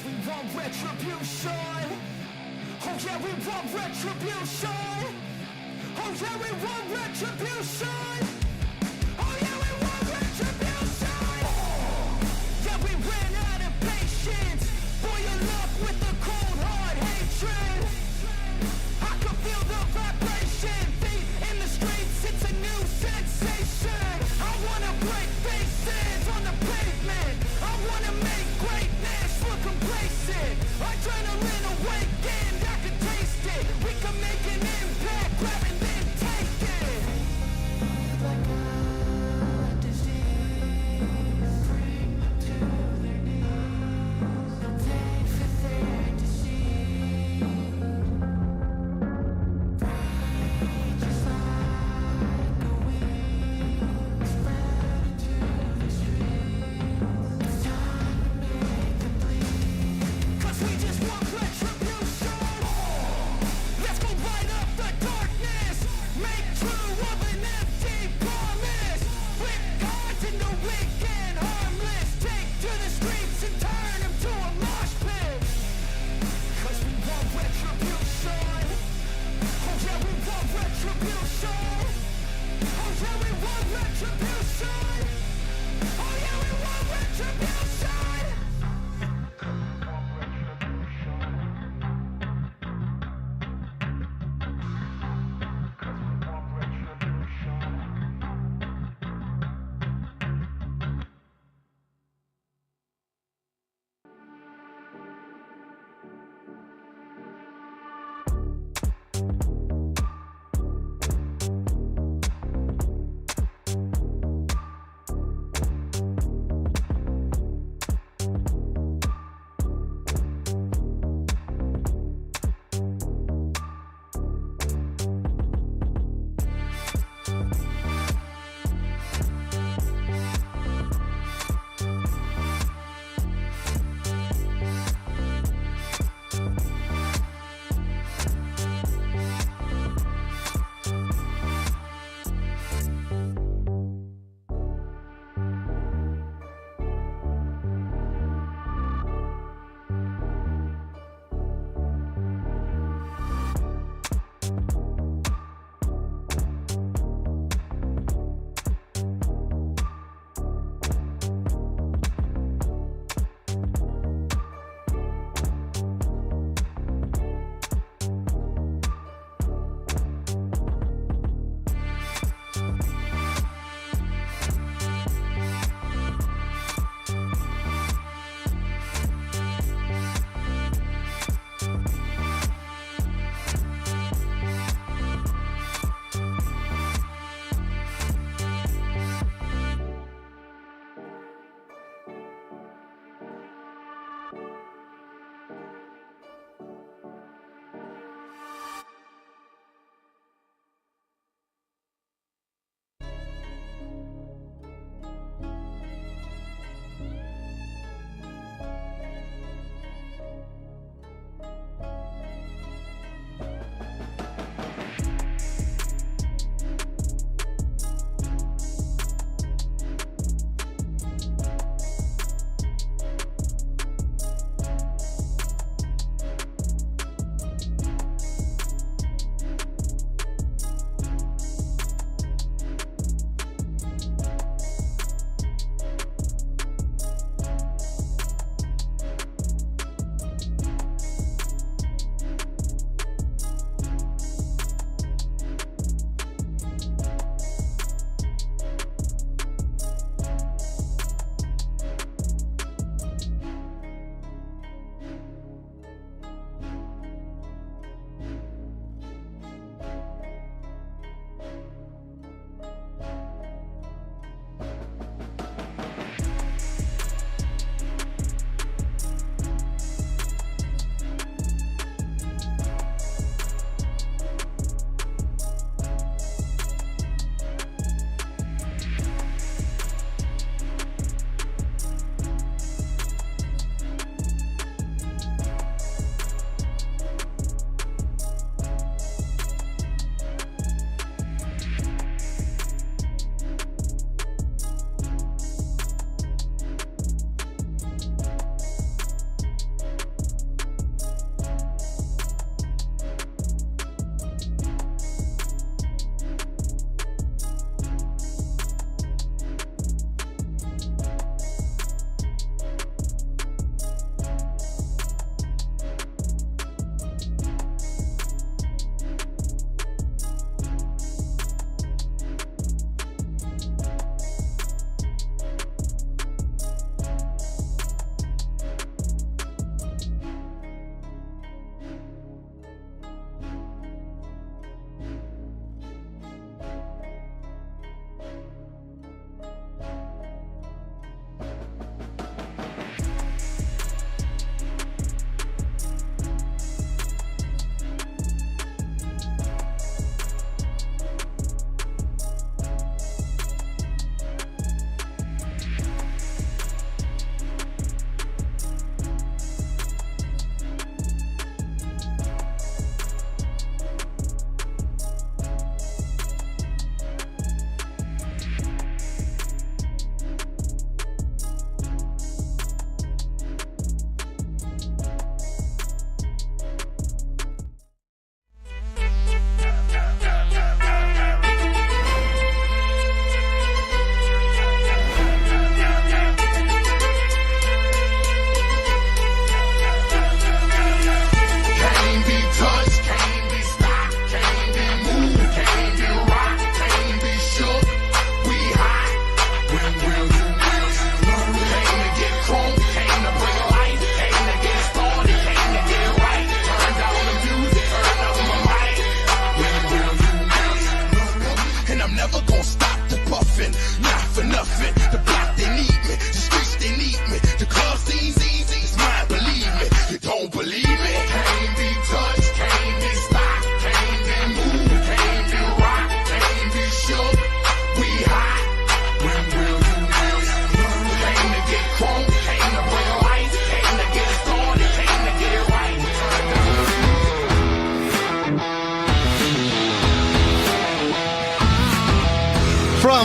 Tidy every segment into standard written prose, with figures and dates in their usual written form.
we want retribution. Oh yeah, we want retribution. Oh yeah, we want retribution. Oh yeah, we want retribution. Yeah, we ran out of patience. Boil up with the cold hard hatred. I can feel the vibration. Feet in the streets, it's a new sensation. I wanna break faces on the pavement. I wanna make greatness look complacent. Adrenaline awakened, I can taste it. We can make an impact, grab and then take it.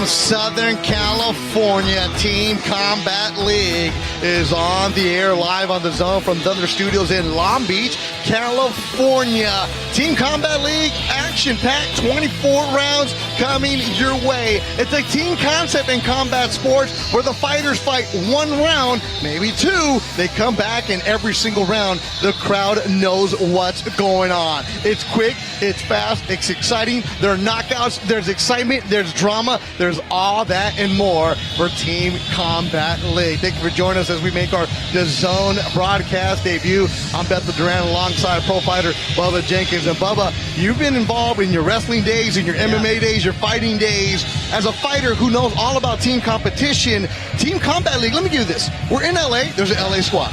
from Southern California. Team Combat League is on the air live on the Zone from Thunder Studios in Long Beach, California. Team Combat League, action-packed, 24 rounds coming your way. It's a team concept in combat sports where the fighters fight one round, maybe two. They come back, and every single round, the crowd knows what's going on. It's quick, it's fast, it's exciting. There are knockouts, there's excitement, there's drama, there's all that and more for Team Combat League. Thank you for joining us as we make our DAZN broadcast debut. I'm Bethel Duran alongside pro fighter Bubba Jenkins. And Bubba, you've been involved in your wrestling days, in your MMA days, your fighting days. As a fighter who knows all about team competition, Team Combat League, let me give you this. We're in LA, there's an LA squad.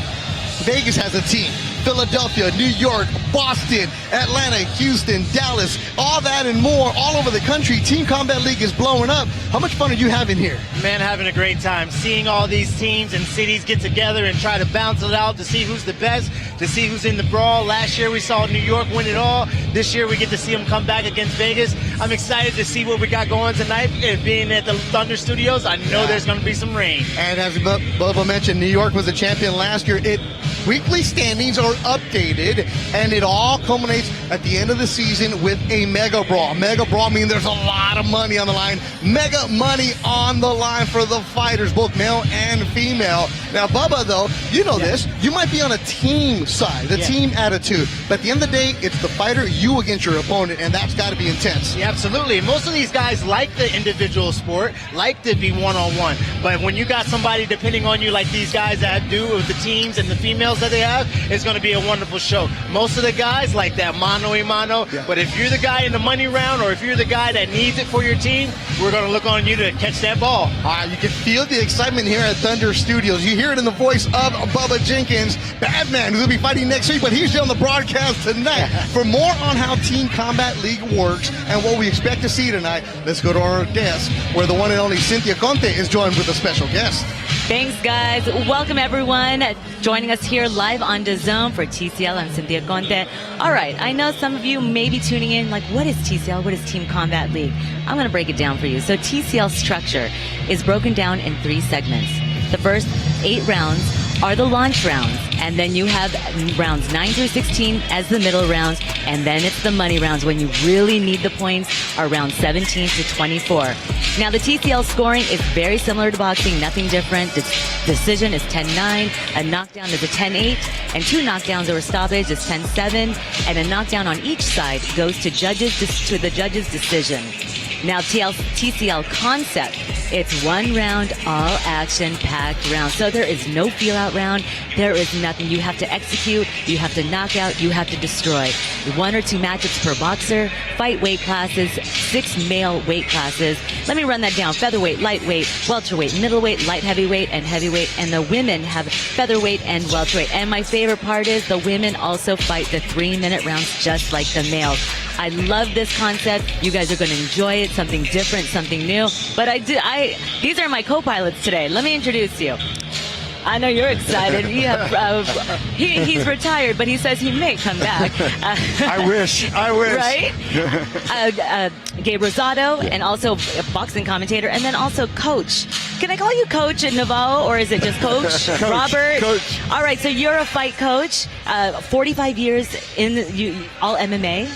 Vegas has a team. Philadelphia, New York, Boston, Atlanta, Houston, Dallas, all that and more, all over the country. Team Combat League is blowing up. How much fun are you having here? Man, having a great time. Seeing all these teams and cities get together and try to bounce it out to see who's the best, to see who's in the brawl. Last year we saw New York win it all. This year we get to see them come back against Vegas. I'm excited to see what we got going tonight. And being at the Thunder Studios, I know there's going to be some rain. And as Bubba mentioned, New York was a champion last year. Weekly standings are updated, and it all culminates at the end of the season with a mega brawl. Mega brawl means there's a lot of money on the line. Mega money on the line for the fighters, both male and female. Now, Bubba, though, you know this. You might be on a team side, the team attitude. But at the end of the day, it's the fighter, you against your opponent, and that's got to be intense. Yeah, absolutely. Most of these guys like the individual sport, like to be one-on-one. But when you got somebody depending on you like these guys that do with the teams and the females that they have, it's going to be a wonderful show. Most of the guys like that mano-a-mano, but if you're the guy in the money round or if you're the guy that needs it for your team, we're going to look on you to catch that ball. You can feel the excitement here at Thunder Studios. You hear it in the voice of Bubba Jenkins, Badman, who will be fighting next week, but he's on the broadcast tonight. For more on how Team Combat League works and what we expect to see tonight, let's go to our desk where the one and only Cynthia Conte is joined with a special guest. Thanks, guys. Welcome, everyone, joining us here live on DAZN for TCL. I'm Cynthia Conte. All right, I know some of you may be tuning in like, what is TCL? What is Team Combat League? I'm going to break it down for you. So TCL structure is broken down in 3 segments. The first 8 rounds are the launch rounds, and then you have rounds 9 through 16 as the middle rounds, and then it's the money rounds when you really need the points are rounds 17 to 24. Now the TCL scoring is very similar to boxing, nothing different. The decision is 10-9, a knockdown is a 10-8, and 2 knockdowns or a stoppage is 10-7, and a knockdown on each side goes to the judge's decision. Now TCL concept, it's 1 round, all action packed round. So there is no feel out round. There is nothing. You have to execute, you have to knock out, you have to destroy. 1 or 2 matchups per boxer, fight weight classes, 6 male weight classes. Let me run that down. Featherweight, lightweight, welterweight, middleweight, light heavyweight, and heavyweight. And the women have featherweight and welterweight. And my favorite part is the women also fight the 3-minute rounds just like the males. I love this concept. You guys are going to enjoy it. Something different, something new. But these are my co-pilots today. Let me introduce you. I know you're excited. He's retired, but he says he may come back. I wish. Right? Gabe Rosado, and also a boxing commentator, and then also coach. Can I call you Coach at Navarro, or is it just Coach? Robert? Coach. All right, so you're a fight coach, 45 years in all MMA.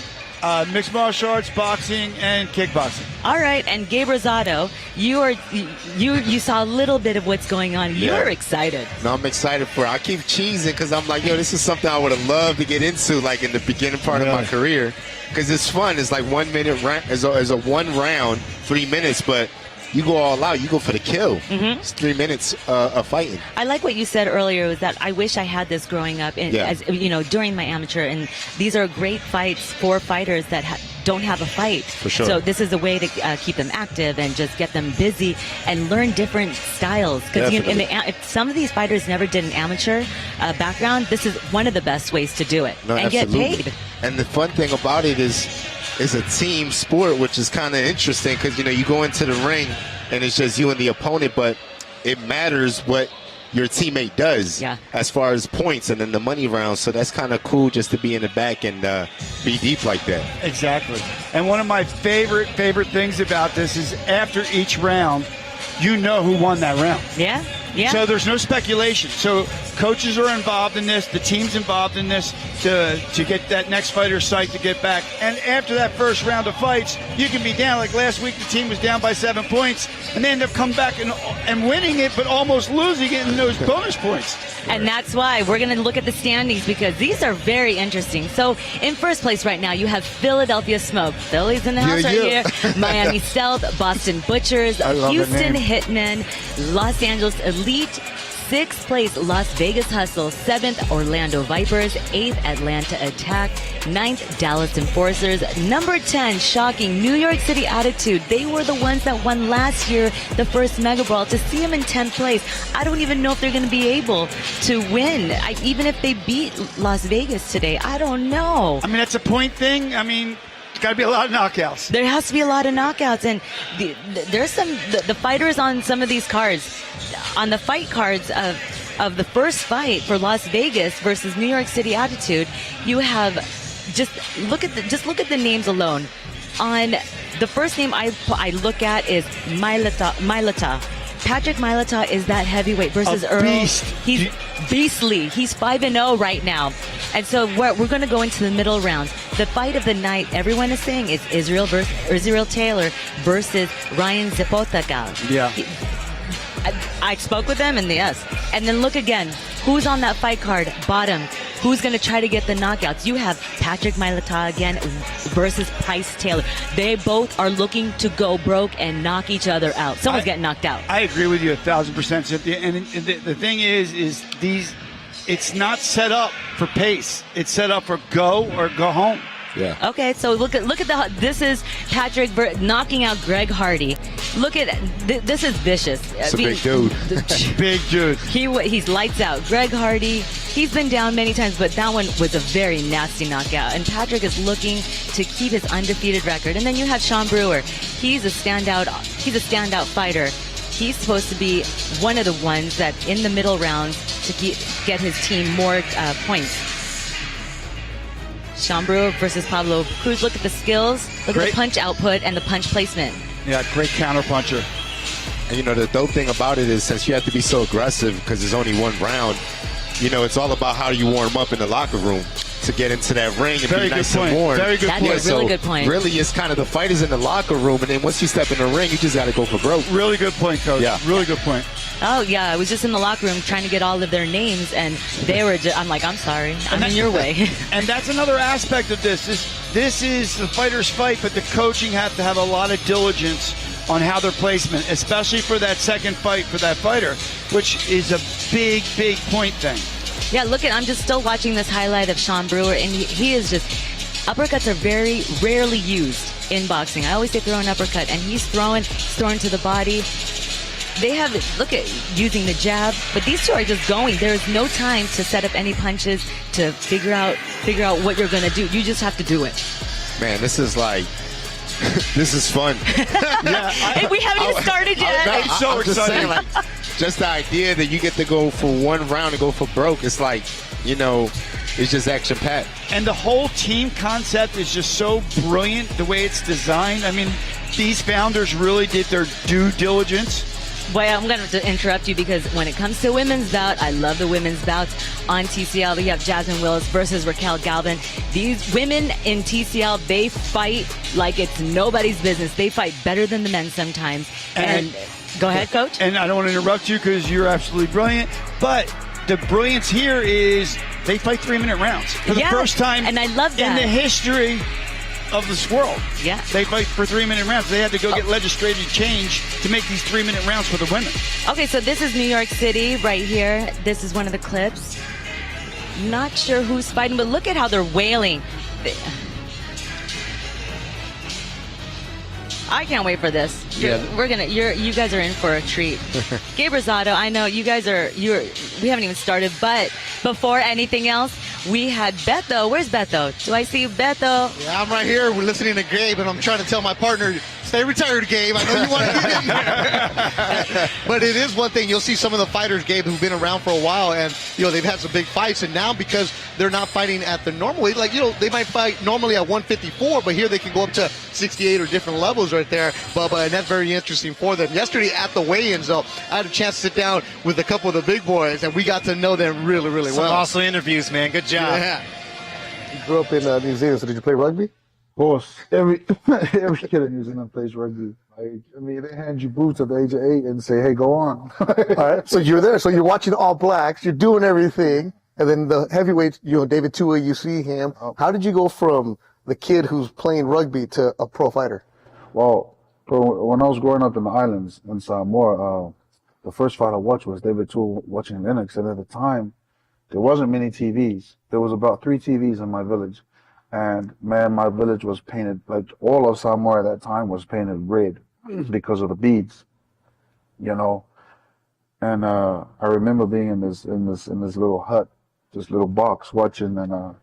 Mixed martial arts, boxing, and kickboxing. All right, and Gabe Rosado, you saw a little bit of what's going on. You're excited. No, I'm excited for it. I keep cheesing because I'm like, yo, this is something I would have loved to get into, like in the beginning part of my career, because it's fun. It's like 1 minute round, it's a 1 round, 3 minutes, but you go all out. You go for the kill. It's 3 minutes of fighting. I like what you said earlier, was that I wish I had this growing up, as you know, during my amateur. And these are great fights for fighters that don't have a fight. For sure. So this is a way to keep them active and just get them busy and learn different styles. Because if some of these fighters never did an amateur background, this is one of the best ways to do it and get paid. And the fun thing about it is a team sport, which is kind of interesting because, you know, you go into the ring and it's just you and the opponent, but it matters what your teammate does as far as points and then the money round. So that's kind of cool just to be in the back and be deep like that. Exactly. And one of my favorite things about this is after each round, you know who won that round. Yeah. Yeah. So there's no speculation. So coaches are involved in this. The team's involved in this to get that next fighter's sight to get back. And after that first round of fights, you can be down. Like last week, the team was down by 7 points, and they end up coming back and winning it, but almost losing it in those bonus points. And that's why we're going to look at the standings, because these are very interesting. So in first place right now, you have Philadelphia Smoke. Philly's in the house right here. Miami Stealth, Boston Butchers, Houston Hitmen, Los Angeles Elite. 6th place, Las Vegas Hustle. 7th, Orlando Vipers. 8th, Atlanta Attack. 9th, Dallas Enforcers. Number 10, shocking, New York City Attitude. They were the ones that won last year, the first Mega Brawl. To see them in 10th place, I don't even know if they're going to be able to win. Even if they beat Las Vegas today, I don't know. I mean, that's a point thing. I mean, got to be a lot of knockouts. There has to be a lot of knockouts, and there's the fighters on some of these cards. On the fight cards of the first fight for Las Vegas versus New York City Attitude, you have just look at the names alone. On the first name I look at is Mailata. Patrick Mailata is that heavyweight versus Earl. Beast. He's beastly. He's 5-0 right now. And so we're going to go into the middle rounds. The fight of the night, everyone is saying, is Israel Taylor versus Ryan Zapotagal. Yeah. I spoke with them, and yes. And then look again. Who's on that fight card? Bottom. Who's going to try to get the knockouts? You have Patrick Mailata again versus Price Taylor. They both are looking to go broke and knock each other out. Someone's getting knocked out. I agree with you 1,000%, Cynthia. And the thing is these, it's not set up for pace. It's set up for go or go home. Yeah. Okay, so look at this is Patrick knocking out Greg Hardy. Look at this is vicious. It's a big dude. Big dude. He's lights out. Greg Hardy, he's been down many times, but that one was a very nasty knockout. And Patrick is looking to keep his undefeated record. And then you have Sean Brewer. He's a standout fighter. He's supposed to be one of the ones that in the middle rounds to get his team more points. Sean Brewer versus Pablo Cruz. Look at the skills. Look at the punch output and the punch placement. Yeah, great counter puncher. And, you know, the dope thing about it is since you have to be so aggressive because there's only one round, you know, it's all about how you warm up in the locker room to get into that ring and be nice and warm. Very good point. That's a really good point. Really, it's kind of the fight is in the locker room, and then once you step in the ring, you just got to go for broke. Really good point, Coach. Yeah. Really good point. Oh, yeah. I was just in the locker room trying to get all of their names, and they were I'm like, I'm sorry. I'm in your way. And that's another aspect of this. This is the fighter's fight, but the coaching has to have a lot of diligence on how their placement, especially for that second fight for that fighter, which is a big, big point thing. Yeah, I'm just still watching this highlight of Sean Brewer, and he is just, uppercuts are very rarely used in boxing. I always say throw an uppercut, and he's throwing to the body. They have, look at using the jab, but these two are just going. There is no time to set up any punches, to figure out what you're going to do. You just have to do it. Man, this is like, this is fun. Hey, we haven't even started yet. I'm so excited. Just saying, like, just the idea that you get to go for one round and go for broke, it's like, you know, it's just action-packed. And the whole team concept is just so brilliant, the way it's designed. I mean, these founders really did their due diligence. Boy, I'm going to interrupt you because when it comes to women's bout, I love the women's bouts on TCL. We have Jasmine Willis versus Raquel Galvin. These women in TCL, they fight like it's nobody's business. They fight better than the men sometimes. And go ahead, Coach. And I don't want to interrupt you because you're absolutely brilliant. But the brilliance here is they fight 3-minute rounds for the first time and I love that. in the history of this world. Yeah. They fight for 3-minute rounds. They had to go get legislative change to make these 3-minute rounds for the women. Okay, so this is New York City right here. This is one of the clips. Not sure who's fighting, but look at how they're wailing. I can't wait for this. You guys are in for a treat. Gabe Rosado, I know you guys we haven't even started, but before anything else, we had Beto. Where's Beto? Do I see Beto? Yeah, I'm right here. We're listening to Gabe, and I'm trying to tell my partner, They retired, Gabe. I know you want to get in there. But it is one thing. You'll see some of the fighters, Gabe, who've been around for a while, and, they've had some big fights. And now because they're not fighting at the normal weight, they might fight normally at 154, but here they can go up to 68 or different levels right there, Bubba, and that's very interesting for them. Yesterday at the weigh-ins, though, I had a chance to sit down with a couple of the big boys, and we got to know them really, really well. Some awesome interviews, man. Good job. Yeah. You grew up in New Zealand, so did you play rugby? Of course, every kid in New Zealand plays rugby. They hand you boots at the age of 8 and say, "Hey, go on." All right. So you're there. So you're watching All Blacks. You're doing everything, and then the heavyweight, David Tua, you see him. How did you go from the kid who's playing rugby to a pro fighter? Well, when I was growing up in the islands in Samoa, the first fight I watched was David Tua watching Lennox, and at the time, there wasn't many TVs. There was about 3 TVs in my village. And man, my village was painted, like all of Samoa at that time was painted red because of the beads, And I remember being in this little hut, this little box, watching, and the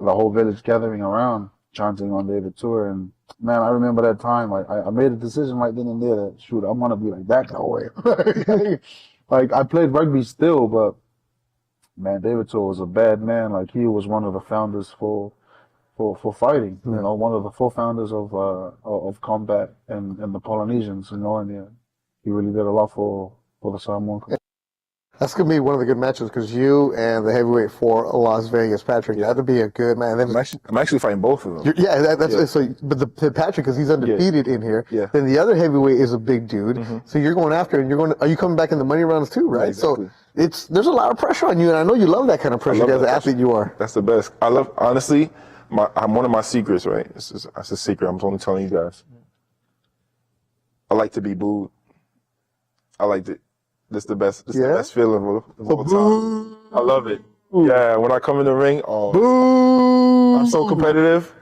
whole village gathering around, chanting on David Tua. And man, I remember that time. I made a decision right then and there that shoot, I'm gonna be like that guy. Like I played rugby still, but man, David Tua was a bad man. Like he was one of the founders for fighting, one of the 4 founders of combat and the Polynesians, and he really did a lot for the Samoan. That's gonna be one of the good matches because you and the heavyweight for Las Vegas, Patrick, that'd be a good man. Then I'm actually fighting both of them. So. But the Patrick, because he's undefeated in here. Yeah. Then the other heavyweight is a big dude. So you're going after, and are you coming back in the money rounds too, right? Yeah, exactly. So there's a lot of pressure on you, and I know you love that kind of pressure as an athlete you are. That's the best. I love, honestly. I'm one of my secrets, right? That's a secret. I'm only telling you guys. I like to be booed. I like it. This the best. This the best feeling of all time. I love it. Yeah, when I come in the ring, I'm so competitive.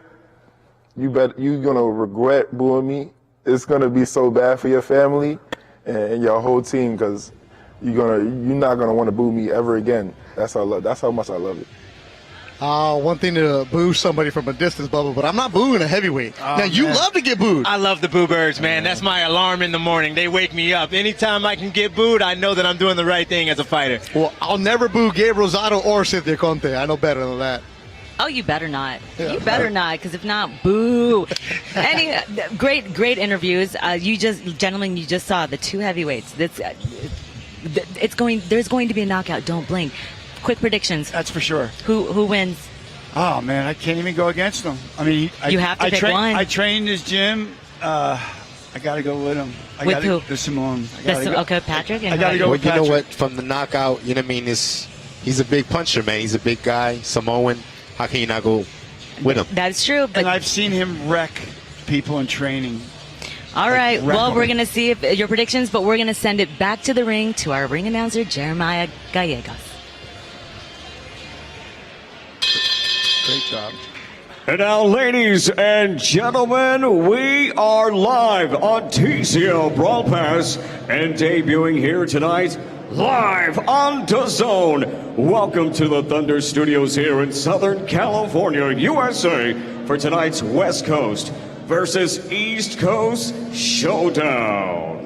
You're gonna regret booing me. It's gonna be so bad for your family and your whole team because you're not gonna want to boo me ever again. That's how much I love it. One thing to boo somebody from a distance, Bubba, but I'm not booing a heavyweight. Now, you love to get booed. I love the boo birds, man. That's my alarm in the morning. They wake me up. Anytime I can get booed, I know that I'm doing the right thing as a fighter. Well, I'll never boo Gabe Rosado or Cynthia Conte. I know better than that. Oh, you better not. Yeah. You better not, because if not, boo. Great interviews. Gentlemen, you just saw the 2 heavyweights. There's going to be a knockout. Don't blink. Quick predictions. That's for sure. Who wins? Oh man, I can't even go against him. I mean, you have to pick one. I train in his gym. I got to go with him. With who? The Simone. Okay, Patrick. I got to go with Patrick. You know what? From the knockout, he's a big puncher, man. He's a big guy, Samoan. How can you not go with him? That's true. But and I've seen him wreck people in training. All right. Well, we're going to see if your predictions, but we're going to send it back to the ring to our ring announcer, Jeremiah Gallegos. Great job. And now, ladies and gentlemen, we are live on TCL BrawlPass and debuting here tonight, live on DAZN. Welcome to the Thunder Studios here in Southern California, USA, for tonight's West Coast versus East Coast showdown.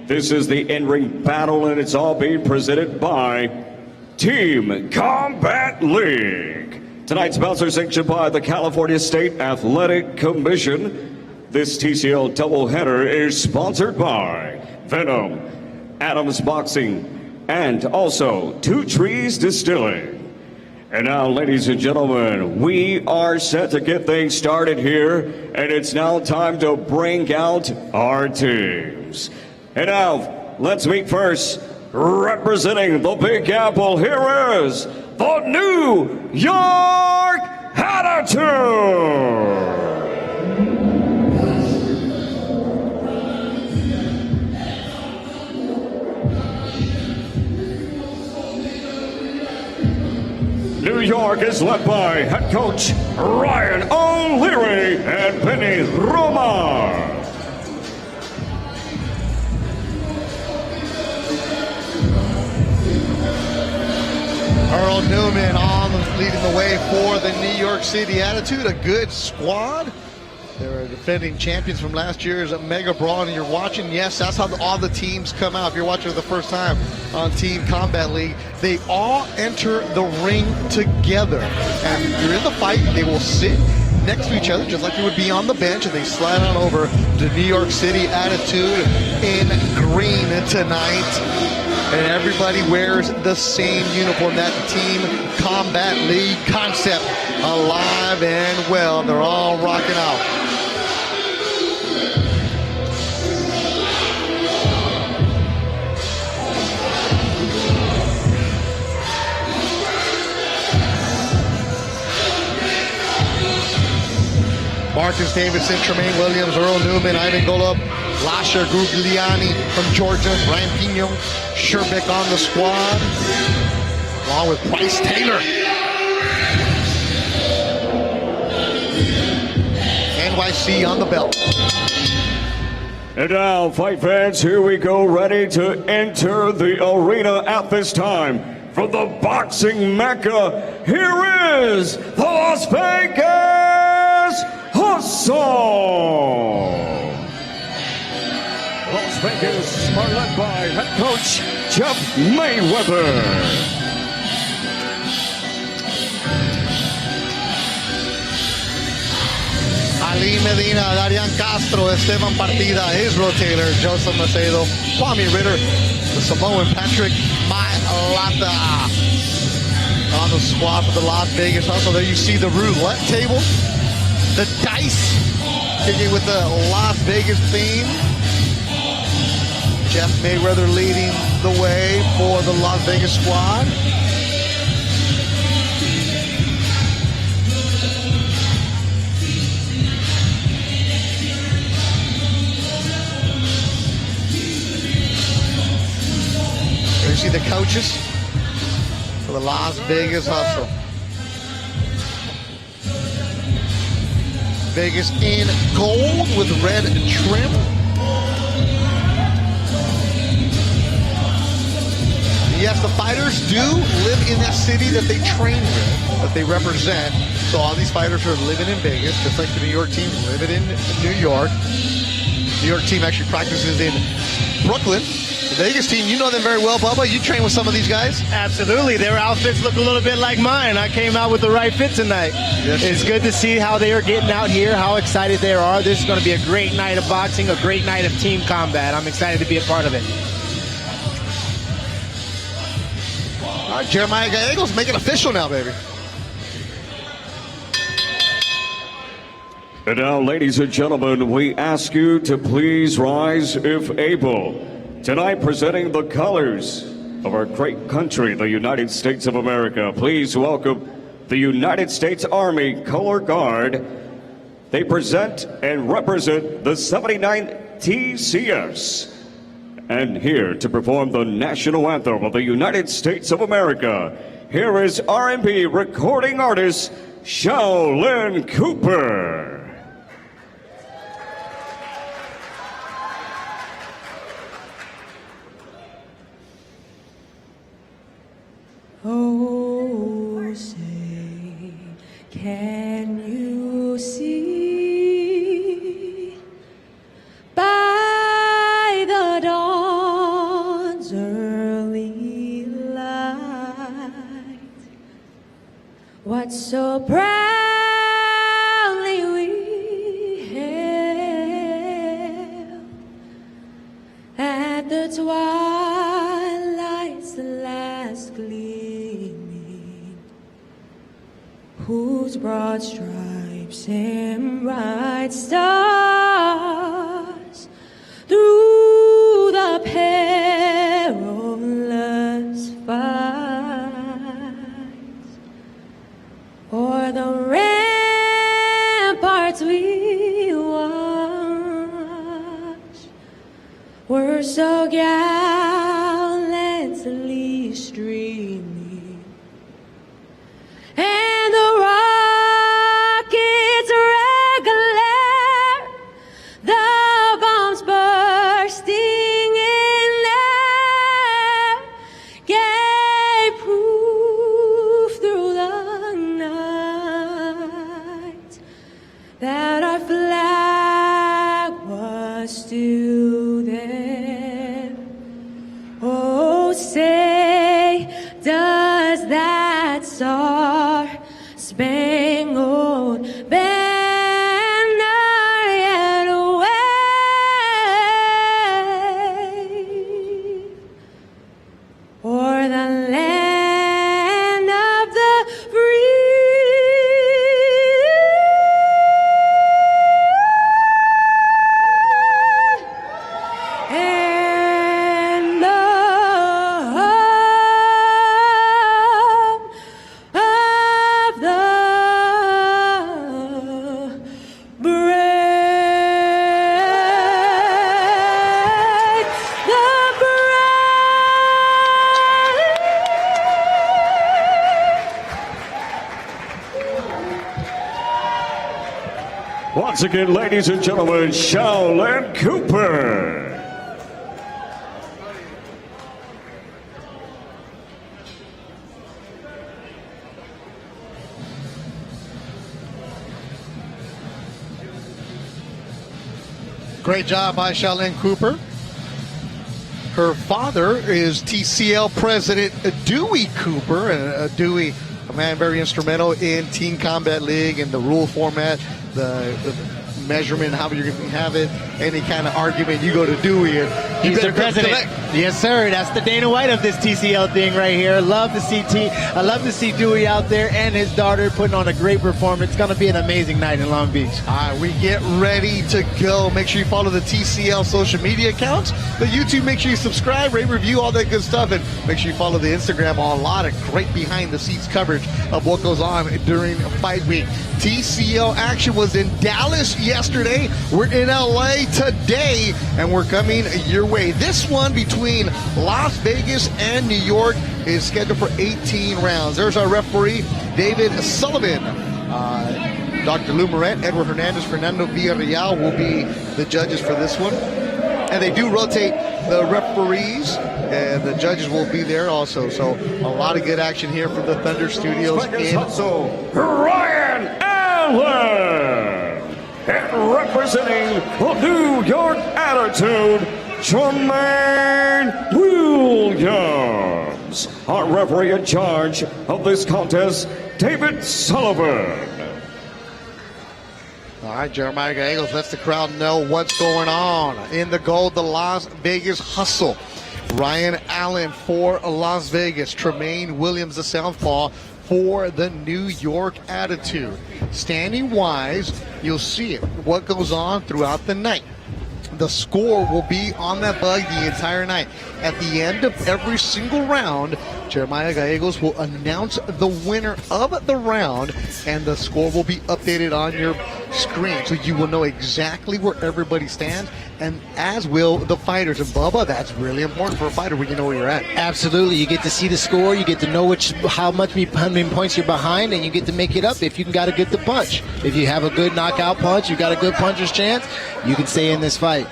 This is the in-ring battle, and it's all being presented by Team Combat League. Tonight's bouts are sanctioned by the California State Athletic Commission. This TCL doubleheader is sponsored by Venom, Adams Boxing, and also Two Trees Distilling. And now, ladies and gentlemen, we are set to get things started here, and it's now time to bring out our teams. And now, let's meet first, representing the Big Apple, here is the New York Attitude! New York is led by head coach Ryan O'Leary and Benny Roma. Earl Newman leading the way for the New York City Attitude. A good squad. They're defending champions from last year's Mega Brawl, and you're watching, yes, that's how all the teams come out. If you're watching for the first time on Team Combat League, they all enter the ring together. And you're in the fight, they will sit next to each other, just like you would be on the bench, and they slide on over to New York City Attitude in green tonight. And everybody wears the same uniform. That Team Combat League concept, alive and well. They're all rocking out. Marcus Davidson, Tramaine Williams, Earl, Newman, Ivan Golub, Lasha, Gurguliani from Georgia, Brian Pino, Sherbek on the squad, along with Bryce Taylor. NYC on the belt. And now, fight fans, here we go, ready to enter the arena at this time. From the boxing mecca, here is the Las Vegas Hustle! Las Vegas are led by head coach Jeff Mayweather. Ali Medina, Darian Castro, Estevan Partida, Israel Taylor, Joseph Macedo, Kwame Ritter, the Samoan Patrick Mailata on the squad for the Las Vegas Hustle. There you see the roulette table, the dice, kicking with the Las Vegas theme. Jeff Mayweather leading the way for the Las Vegas squad. There you see the coaches for the Las Vegas Hustle. Vegas in gold with red trim. Yes, the fighters do live in that city that they train with, that they represent. So all these fighters are living in Vegas, just like the New York team living in New York. New York team actually practices in Brooklyn. The Vegas team, you know them very well, Bubba. You train with some of these guys. Absolutely. Their outfits look a little bit like mine. I came out with the right fit tonight. Yes, it's good to see how they are getting out here, how excited they are. This is going to be a great night of boxing, a great night of team combat. I'm excited to be a part of it. All right, Jeremiah Gallegos, make it official now, baby. And now, ladies and gentlemen, we ask you to please rise if able. Tonight, presenting the colors of our great country, the United States of America. Please welcome the United States Army Color Guard. They present and represent the 79th TCS. And here to perform the national anthem of the United States of America, here is R&B recording artist Shaolin Cooper. Oh, say, can you see by the dawn's early light what so proudly we hailed at the twilight's last gleaming, whose broad stripes and bright stars through the perilous fights o'er the ramparts we watched were so gallantly streaming, and the rockets regular, the bombs bursting in air, gave proof through the night that our flag spangled banner yet wave o'er the land of the free and the home of the brave, the Once again, ladies and gentlemen, Shaolin Cooper. Great job by Shaolin Cooper. Her father is TCL President Dewey Cooper, and Dewey, a man very instrumental in Team Combat League and the rule format, the measurement, how you're going to have it, any kind of argument, you go to Dewey. And He's the president. Yes, sir. That's the Dana White of this TCL thing right here. I love to see Dewey out there and his daughter putting on a great performance. It's going to be an amazing night in Long Beach. All right, we get ready to go. Make sure you follow the TCL social media accounts. The YouTube, make sure you subscribe, rate, review, all that good stuff. And make sure you follow the Instagram. A lot of great behind-the-scenes coverage of what goes on during fight week. TCL action was in Dallas yesterday. We're in LA today, and we're coming your way. This one between Las Vegas and New York is scheduled for 18 rounds. There's our referee, David Sullivan. Dr. Lou Moret, Edward Hernandez, Fernando Villarreal will be the judges for this one. And they do rotate the referees, and the judges will be there also. So a lot of good action here from the Thunder Studios in Ryan Allen, and representing the New York Attitude, Tramaine Williams. Our referee in charge of this contest, David Sullivan. All right, Jeremiah Gallegos lets the crowd know what's going on. In the gold, the Las Vegas Hustle. Ryan Allen for Las Vegas. Tramaine Williams, the southpaw, for the New York Attitude. Standing wise, you'll see it, what goes on throughout the night. The score will be on that bug the entire night. At the end of every single round, Jeremiah Gallegos will announce the winner of the round, and the score will be updated on your screen, so you will know exactly where everybody stands, and as will the fighters. And Bubba, that's really important for a fighter when you know where you're at. Absolutely. You get to see the score, you get to know how many points you're behind, and you get to make it up if you got to get the punch. If you have a good knockout punch, you got a good puncher's chance, you can stay in this fight.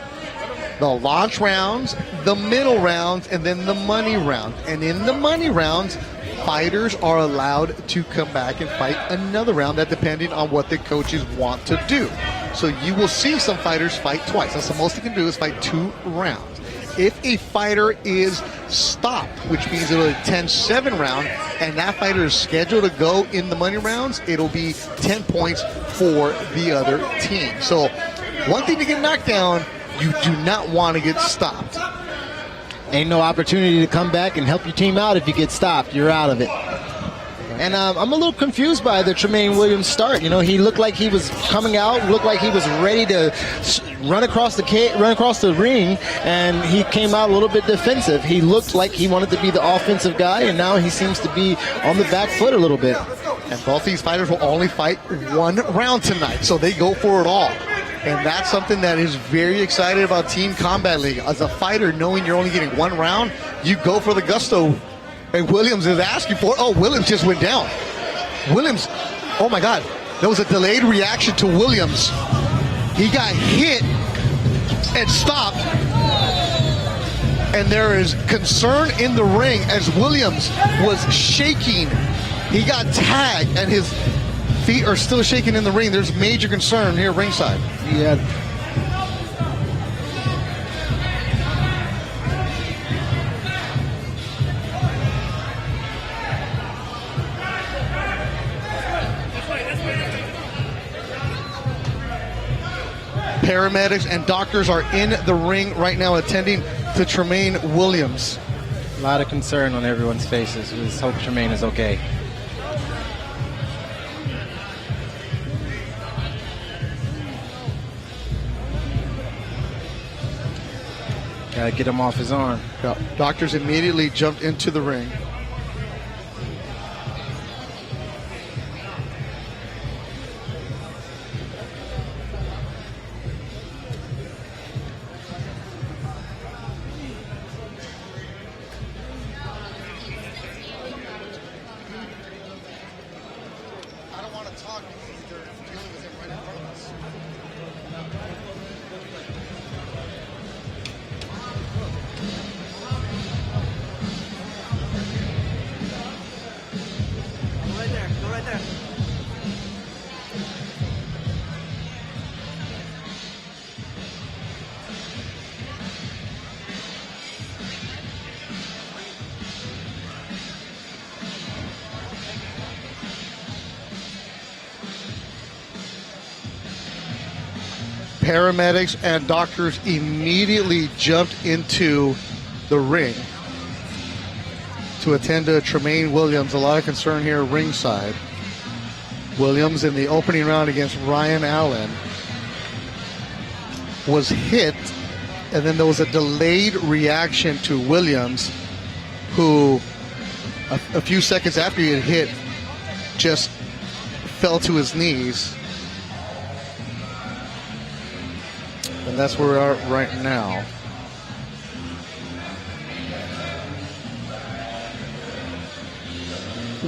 The launch rounds, the middle rounds, and then the money round. And in the money rounds, fighters are allowed to come back and fight another round, that depending on what the coaches want to do. So you will see some fighters fight twice. That's the most you can do, is fight 2 rounds. If a fighter is stopped, which means it'll be a 10-7 round, and that fighter is scheduled to go in the money rounds, it'll be 10 points for the other team. So one thing to get knocked down, you do not want to get stopped. Ain't no opportunity to come back and help your team out. If you get stopped, you're out of it. And I'm a little confused by the Tramaine Williams start. You know, he looked like he was coming out, looked like he was ready to run across the ring, and he came out a little bit defensive. He looked like he wanted to be the offensive guy, and now he seems to be on the back foot a little bit. And both these fighters will only fight 1 round tonight, so they go for it all. And that's something that is very exciting about Team Combat League. As a fighter, knowing you're only getting 1 round, you go for the gusto. And Williams is asking for it. Oh, Williams just went down. Williams, oh my God. There was a delayed reaction to Williams. He got hit and stopped. And there is concern in the ring as Williams was shaking. He got tagged and his feet are still shaking in the ring. There's major concern here ringside. Yeah. Paramedics and doctors are in the ring right now attending to Tramaine Williams. A lot of concern on everyone's faces. We just hope Tramaine is okay. Gotta get him off his arm. Yeah. Doctors immediately jumped into the ring. Paramedics and doctors immediately jumped into the ring to attend to Tramaine Williams. A lot of concern here ringside. Williams in the opening round against Ryan Allen was hit, and then there was a delayed reaction to Williams, who a few seconds after he had hit just fell to his knees. And that's where we are right now.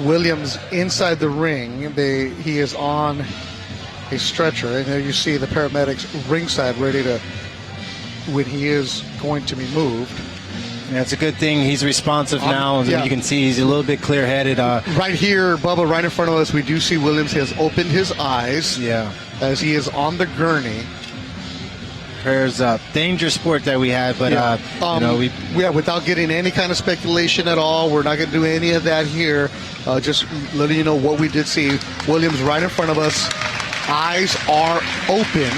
Williams inside the ring. He is on a stretcher, and there you see the paramedics ringside ready to, when he is going to be moved. Yeah, it's a good thing he's responsive now. Yeah. You can see he's a little bit clear-headed. Right here, Bubba, right in front of us, we do see Williams has opened his eyes. Yeah. As he is on the gurney. There's a dangerous sport that we had, but you know, without getting any kind of speculation at all, we're not going to do any of that here. Just letting you know what we did see. Williams right in front of us. Eyes are open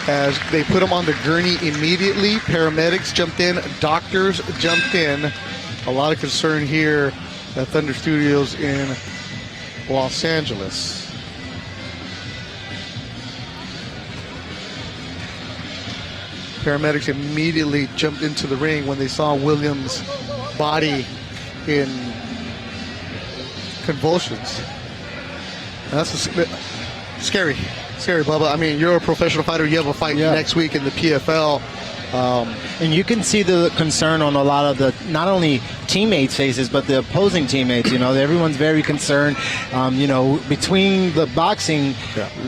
as they put him on the gurney immediately. Paramedics jumped in, doctors jumped in. A lot of concern here at Thunder Studios in Los Angeles. Paramedics immediately jumped into the ring when they saw Williams' body in convulsions. And that's scary, Bubba. I mean, you're a professional fighter. You have a fight next week in the PFL. And you can see the concern on a lot of the, not only teammates' faces, but the opposing teammates. You know, everyone's very concerned. You know, between the boxing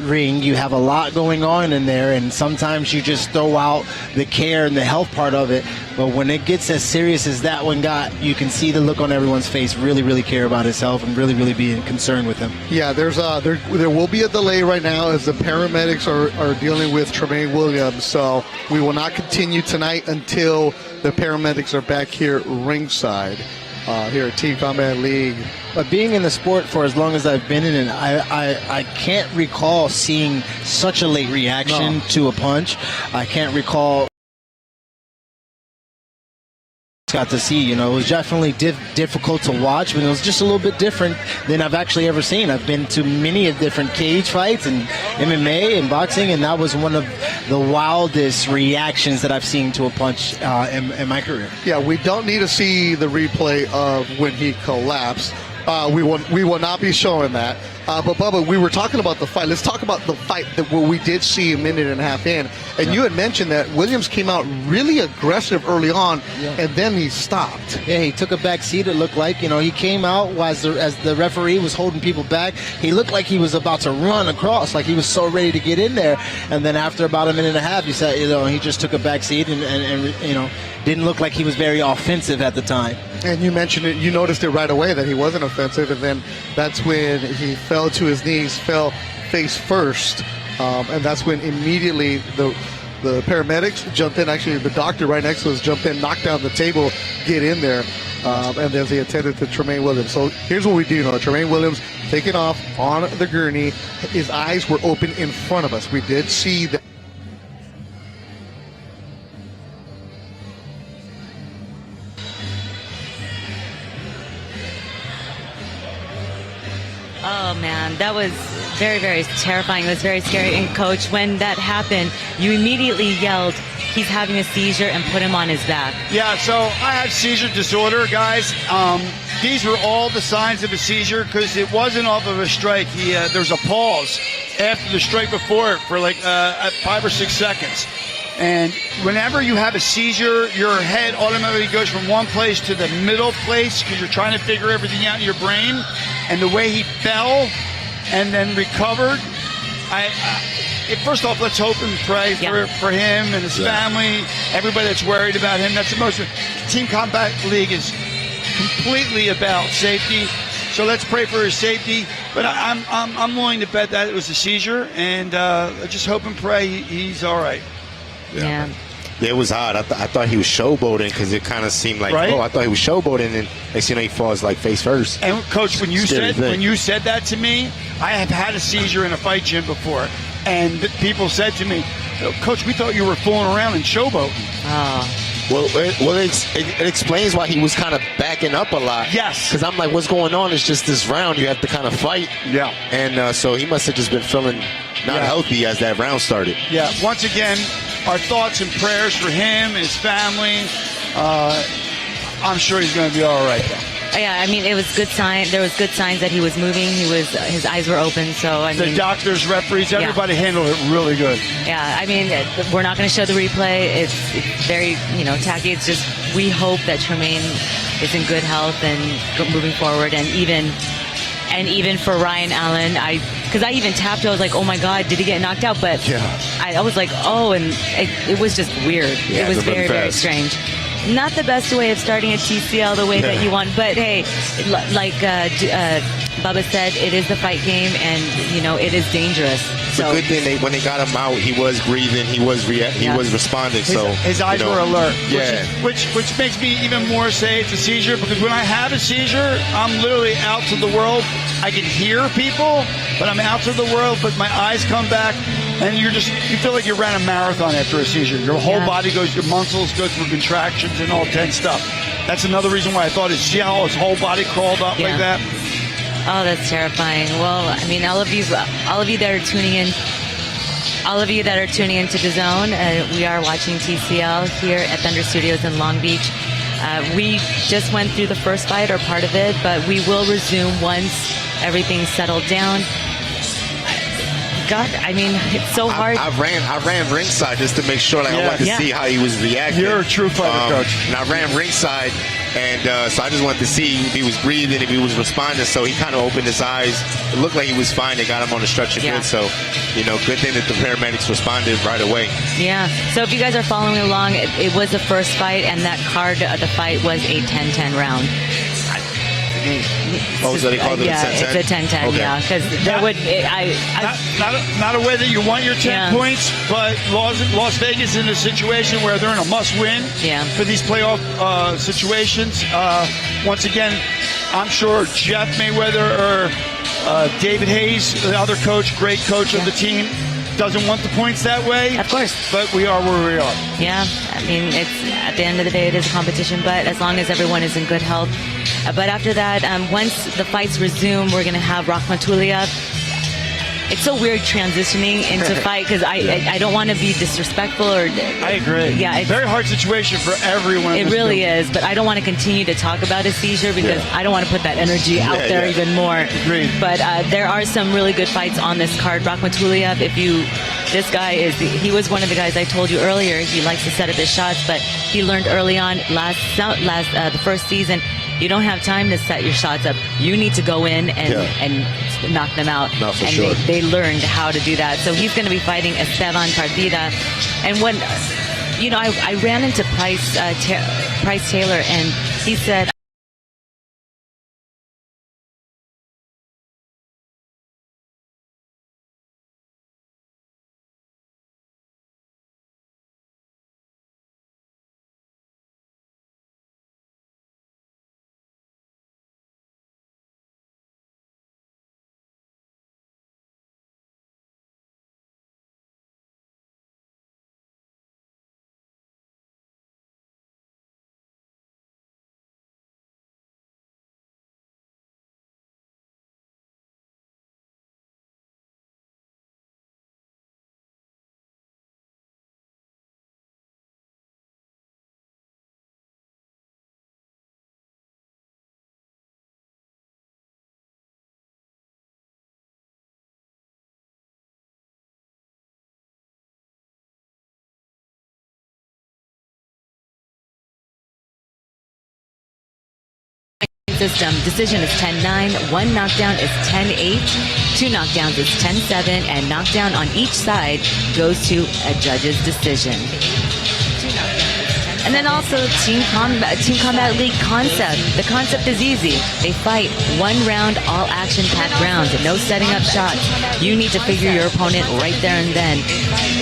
ring, you have a lot going on in there, and sometimes you just throw out the care and the health part of it. But when it gets as serious as that one got, you can see the look on everyone's face, really, really care about his health and really, really being concerned with him. Yeah, there will be a delay right now as the paramedics are dealing with Tramaine Williams. So we will not continue tonight until the paramedics are back here ringside here at Team Combat League. But being in the sport for as long as I've been in it, I can't recall seeing such a late reaction to a punch. I can't recall got to see. You know, it was definitely difficult to watch, but it was just a little bit different than I've actually ever seen. I've been to many of different cage fights and MMA and boxing, and that was one of the wildest reactions that I've seen to a punch in my career. Yeah, we don't need to see the replay of when he collapsed. We will not be showing that. But Bubba, we were talking about the fight. Let's talk about the fight that we did see a minute and a half in. And you had mentioned that Williams came out really aggressive early on, and then he stopped. Yeah, he took a back seat, it looked like. You know, he came out as the referee was holding people back. He looked like he was about to run across, like he was so ready to get in there. And then after about a minute and a half, he just took a back seat and you know, didn't look like he was very offensive at the time. And you mentioned it, you noticed it right away that he wasn't offensive, and then that's when he fell to his knees, fell face first, and that's when immediately the paramedics jumped in. Actually, the doctor right next to us jumped in, knocked down the table, get in there. and then they attended to Tramaine Williams. So here's what we do know. Tramaine Williams taking off on the gurney. His eyes were open in front of us. We did see that. Oh man, that was very, very terrifying. It was very scary. And coach, when that happened, you immediately yelled, he's having a seizure, and put him on his back. Yeah, so I have seizure disorder, guys. These were all the signs of a seizure because it wasn't off of a strike. There's a pause after the strike before it for like 5 or 6 seconds. And whenever you have a seizure, your head automatically goes from one place to the middle place because you're trying to figure everything out in your brain. And the way he fell and then recovered, first off, let's hope and pray for him and his family, everybody that's worried about him. That's the most. Team Combat League is completely about safety, so let's pray for his safety. But I'm willing to bet that it was a seizure, and just hope and pray he's all right. Yeah. Yeah, it was odd. I thought he was showboating because it kind of seemed like, right? Oh, I thought he was showboating, and next thing you know, he falls like face first. And coach, when you said that to me, I have had a seizure in a fight gym before, and people said to me, Coach, we thought you were fooling around and showboating. Well, it explains why he was kind of backing up a lot. Yes. Because I'm like, what's going on? It's just this round. You have to kind of fight. Yeah. And so he must have just been feeling not healthy as that round started. Yeah. Once again, our thoughts and prayers for him, his family. I'm sure he's going to be all right, though. Yeah, I mean, it was good sign. There was good signs that he was moving. His eyes were open. So the doctors, referees, everybody handled it really good. Yeah, I mean, we're not going to show the replay. It's very, tacky. It's just we hope that Tramaine is in good health and moving forward, and even for Ryan Allen, because I even tapped. I was like, oh my God, did he get knocked out? But I was like, oh, and it was just weird. Yeah, it was very, very strange. Not the best way of starting a TCL the way that you want, but hey, like Bubba said, it is the fight game, and it is dangerous. It's a good thing when they got him out, he was breathing, he was responding. His eyes were alert. Yeah, which makes me even more say it's a seizure, because when I have a seizure, I'm literally out to the world. I can hear people, but I'm out to the world. But my eyes come back, and you feel like you ran a marathon after a seizure. Your whole body goes, your muscles go through contractions and all tense stuff. That's another reason why I thought see how his whole body crawled up like that. Oh, that's terrifying. Well, I mean, all of you that are tuning in, to the Zone, we are watching TCL here at Thunder Studios in Long Beach. We just went through the first fight, or part of it, but we will resume once everything's settled down. God, I mean, it's so hard. I ran ringside just to make sure, I wanted to see how he was reacting. You're a true fighter, coach. And I ran ringside, and so I just wanted to see if he was breathing, if he was responding. So he kind of opened his eyes. It looked like he was fine. They got him on the stretcher good. So, good thing that the paramedics responded right away. Yeah. So if you guys are following along, it was the first fight, and that card of the fight was a 10-10 round. So they called it a 10-10? It's a 10-10, okay. because there would... Not a way that you want your 10 points, but Las Vegas is in a situation where they're in a must-win for these playoff situations. Once again, I'm sure Jeff Mayweather or David Hayes, the other coach, great coach of the team, doesn't want the points that way. Of course. But we are where we are. Yeah. I mean, it's at the end of the day, it is a competition, but as long as everyone is in good health. But after that, once the fights resume, we're going to have Rakhmatulloev. It's so weird transitioning into fight, because I don't want to be disrespectful or... I agree. Yeah, it's very hard situation for everyone. It really is, but I don't want to continue to talk about a seizure, because I don't want to put that energy out there even more. Agreed. But there are some really good fights on this card. Rakhmatulloev, this guy he was one of the guys I told you earlier. He likes to set up his shots, but he learned early on the first season, you don't have time to set your shots up. You need to go in and knock them out. No, for and sure. They learned how to do that. So he's going to be fighting Estevan Partida. And when, I ran into Price Taylor, and he said, system. Decision is 10-9, 1 knockdown is 10-8, 2 knockdowns is 10-7, and knockdown on each side goes to a judge's decision. And then also Team Combat League concept. The concept is easy. They fight 1 round, all action-packed rounds, no setting up shots. You need to figure your opponent right there and then.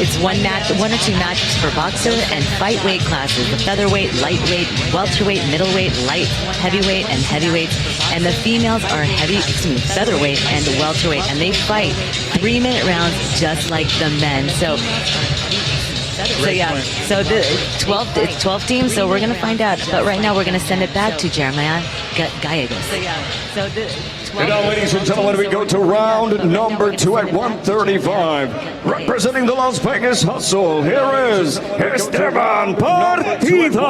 It's 1 or 2 matches per boxer and fight weight classes: the featherweight, lightweight, welterweight, middleweight, light, heavyweight, and heavyweights. And the females are featherweight and welterweight, and they fight 3-minute rounds just like the men. So the 12 teams, so we're going to find out. But right now we're going to send it back to Jeremiah Gallegos. And now, ladies and gentlemen, we go to round number 2 at 135. Representing the Las Vegas Hustle, here is Estevan Partida.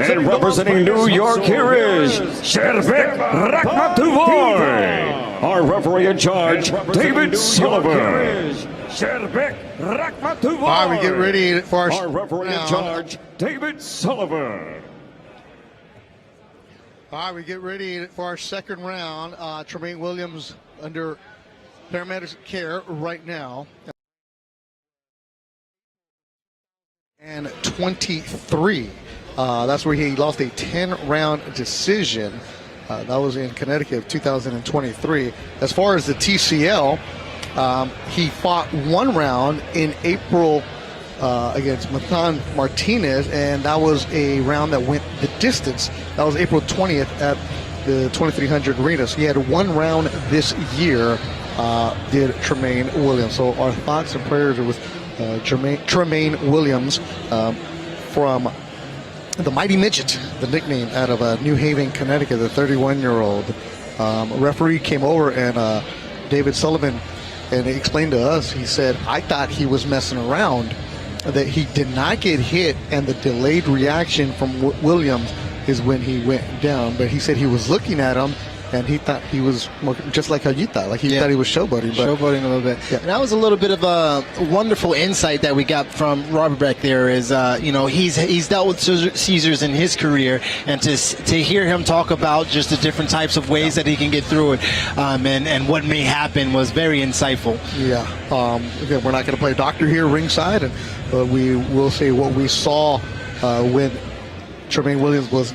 And representing New York, here is Sherbek Rakhmatulloev. Our referee in charge, David Sullivan. Sherbek Rakhmatulloev. All right, we get ready for our referee in charge, David Sullivan. All right, we get ready for our second round. Tramaine Williams under paramedics care right now. And 23. That's where he lost a 10-round decision. That was in Connecticut, 2023. As far as the TCL, he fought 1 round in April against Matan Martinez, and that was a round that went the distance. That was April 20th at the 2300 arena. So he had 1 round this year, did Tramaine Williams. So our thoughts and prayers are with Tramaine Williams from the Mighty Midget, the nickname out of New Haven, Connecticut, the 31-year-old. Referee came over, and David Sullivan, and he explained to us, he said, I thought he was messing around, that he did not get hit, and the delayed reaction from Williams is when he went down. But he said he was looking at him, and he thought he was just like how you thought. Like he thought he was showboating. But showboating a little bit. Yeah. And that was a little bit of a wonderful insight that we got from Robert Beck there is, he's dealt with Caesars in his career, and to hear him talk about just the different types of ways that he can get through it and what may happen was very insightful. Yeah. Again, we're not going to play doctor here ringside, but we will say what we saw when Tramaine Williams was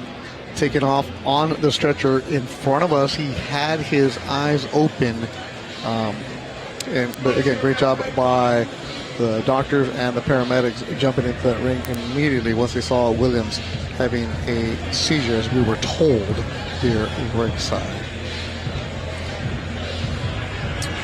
taken off on the stretcher in front of us. He had his eyes open, but again, great job by the doctors and the paramedics jumping into that ring immediately once they saw Williams having a seizure, as we were told here ringside.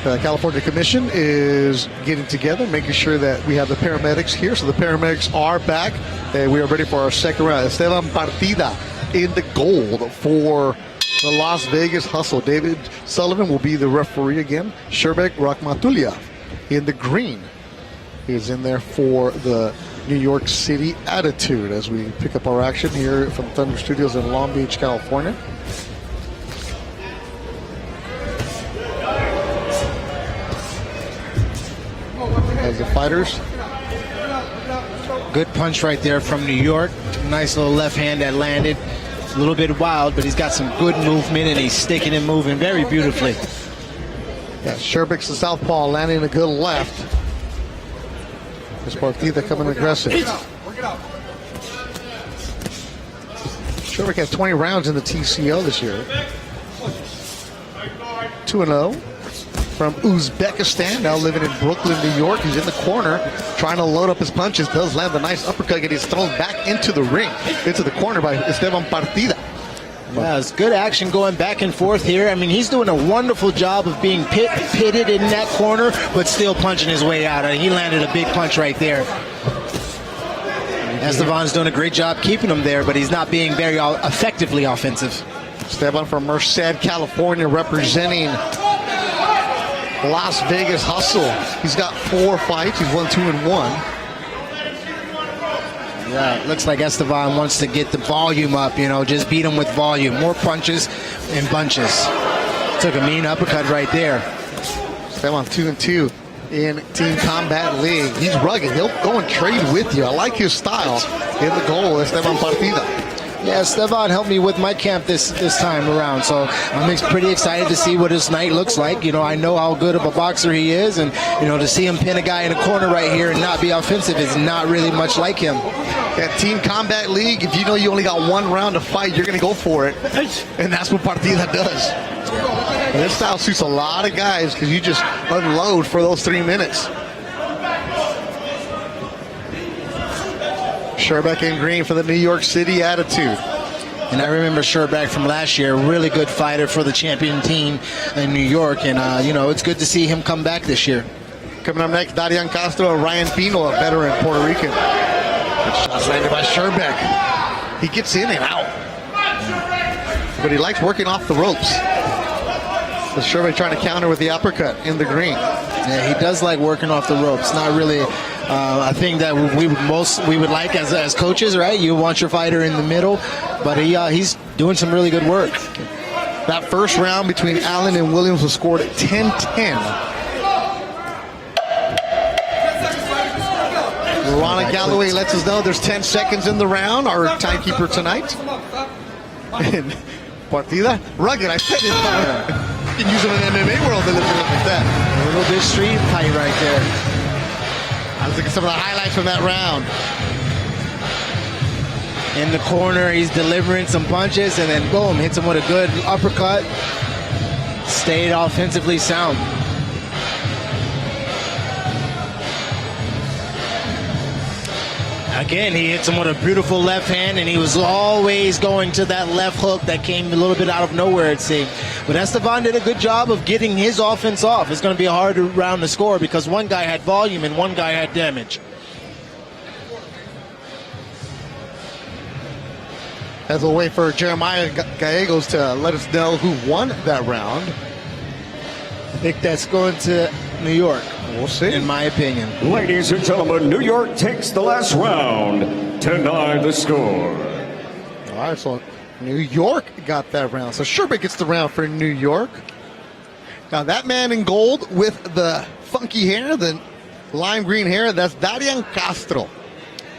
The California Commission is getting together, making sure that we have the paramedics here. So the paramedics are back, and we are ready for our second round. Estevan Partida in the gold for the Las Vegas Hustle. David Sullivan will be the referee again. Sherbek Rakhmatulloev in the green is in there for the New York City Attitude as we pick up our action here from Thunder Studios in Long Beach, California. As the fighters. Good punch right there from New York. Nice little left hand that landed. A little bit wild, but he's got some good movement, and he's sticking and moving very beautifully. Yeah, Sherbek's the southpaw, landing a good left. This Partida coming aggressive. Sherbek had 20 rounds in the TCO this year. 2-0 from Uzbekistan, now living in Brooklyn, New York. He's in the corner, trying to load up his punches. Does land a nice uppercut, and he's thrown back into the ring, into the corner by Estevan Partida. Yeah, it's good action going back and forth here. I mean, he's doing a wonderful job of being pitted in that corner, but still punching his way out. He landed a big punch right there. Estevan's doing a great job keeping him there, but he's not being very effectively offensive. Estevan from Merced, California, representing Las Vegas Hustle. He's got 4 fights. He's won 2 and 1. Yeah, it looks like Estevan wants to get the volume up, just beat him with volume. More punches and bunches. Took a mean uppercut right there. Estevan 2 and 2 in Team Combat League. He's rugged. He'll go and trade with you. I like his style in the goal, Estevan Partida. Yeah, Estevan helped me with my camp this time around, so I'm pretty excited to see what his night looks like. You know, I know how good of a boxer he is, and, you know, to see him pin a guy in a corner right here and not be offensive is not really much like him. Yeah, Team Combat League, if you know you only got one round to fight, you're going to go for it. And that's what Partida does. And this style suits a lot of guys because you just unload for those 3 minutes. Sherbek in green for the New York City Attitude. And I remember Sherbek from last year, really good fighter for the champion team in New York. And, you know, it's good to see him come back this year. Coming up next, Darian Castro and Ryan Pino, a veteran Puerto Rican. Good shots landed by Sherbek. He gets in and out. But he likes working off the ropes. So Sherbek trying to counter with the uppercut in the green. Yeah, he does like working off the ropes. Not really a thing that we would like as coaches, right? You want your fighter in the middle, but he's doing some really good work. That first round between Allen and Williams was scored at 10-10. Ronnie Galloway lets us know there's 10 seconds in the round, our timekeeper tonight. And Partida, rugged, I said it. You can use them in the MMA world to look at that. A little bit street fight right there. I was looking at some of the highlights from that round. In the corner, he's delivering some punches, and then boom, hits him with a good uppercut. Stayed offensively sound. Again, he hits him with a beautiful left hand, and he was always going to that left hook that came a little bit out of nowhere, it seemed. But Estevan did a good job of getting his offense off. It's going to be a hard round to score because one guy had volume and one guy had damage. As we'll wait for Jeremiah Gallegos to let us know who won that round. I think that's going to New York. We'll see. In my opinion. Ladies and gentlemen, New York takes the last round. 10-9 the score. All right, so New York got that round. So Sherbek gets the round for New York. Now that man in gold with the funky hair, the lime green hair, that's Darian Castro.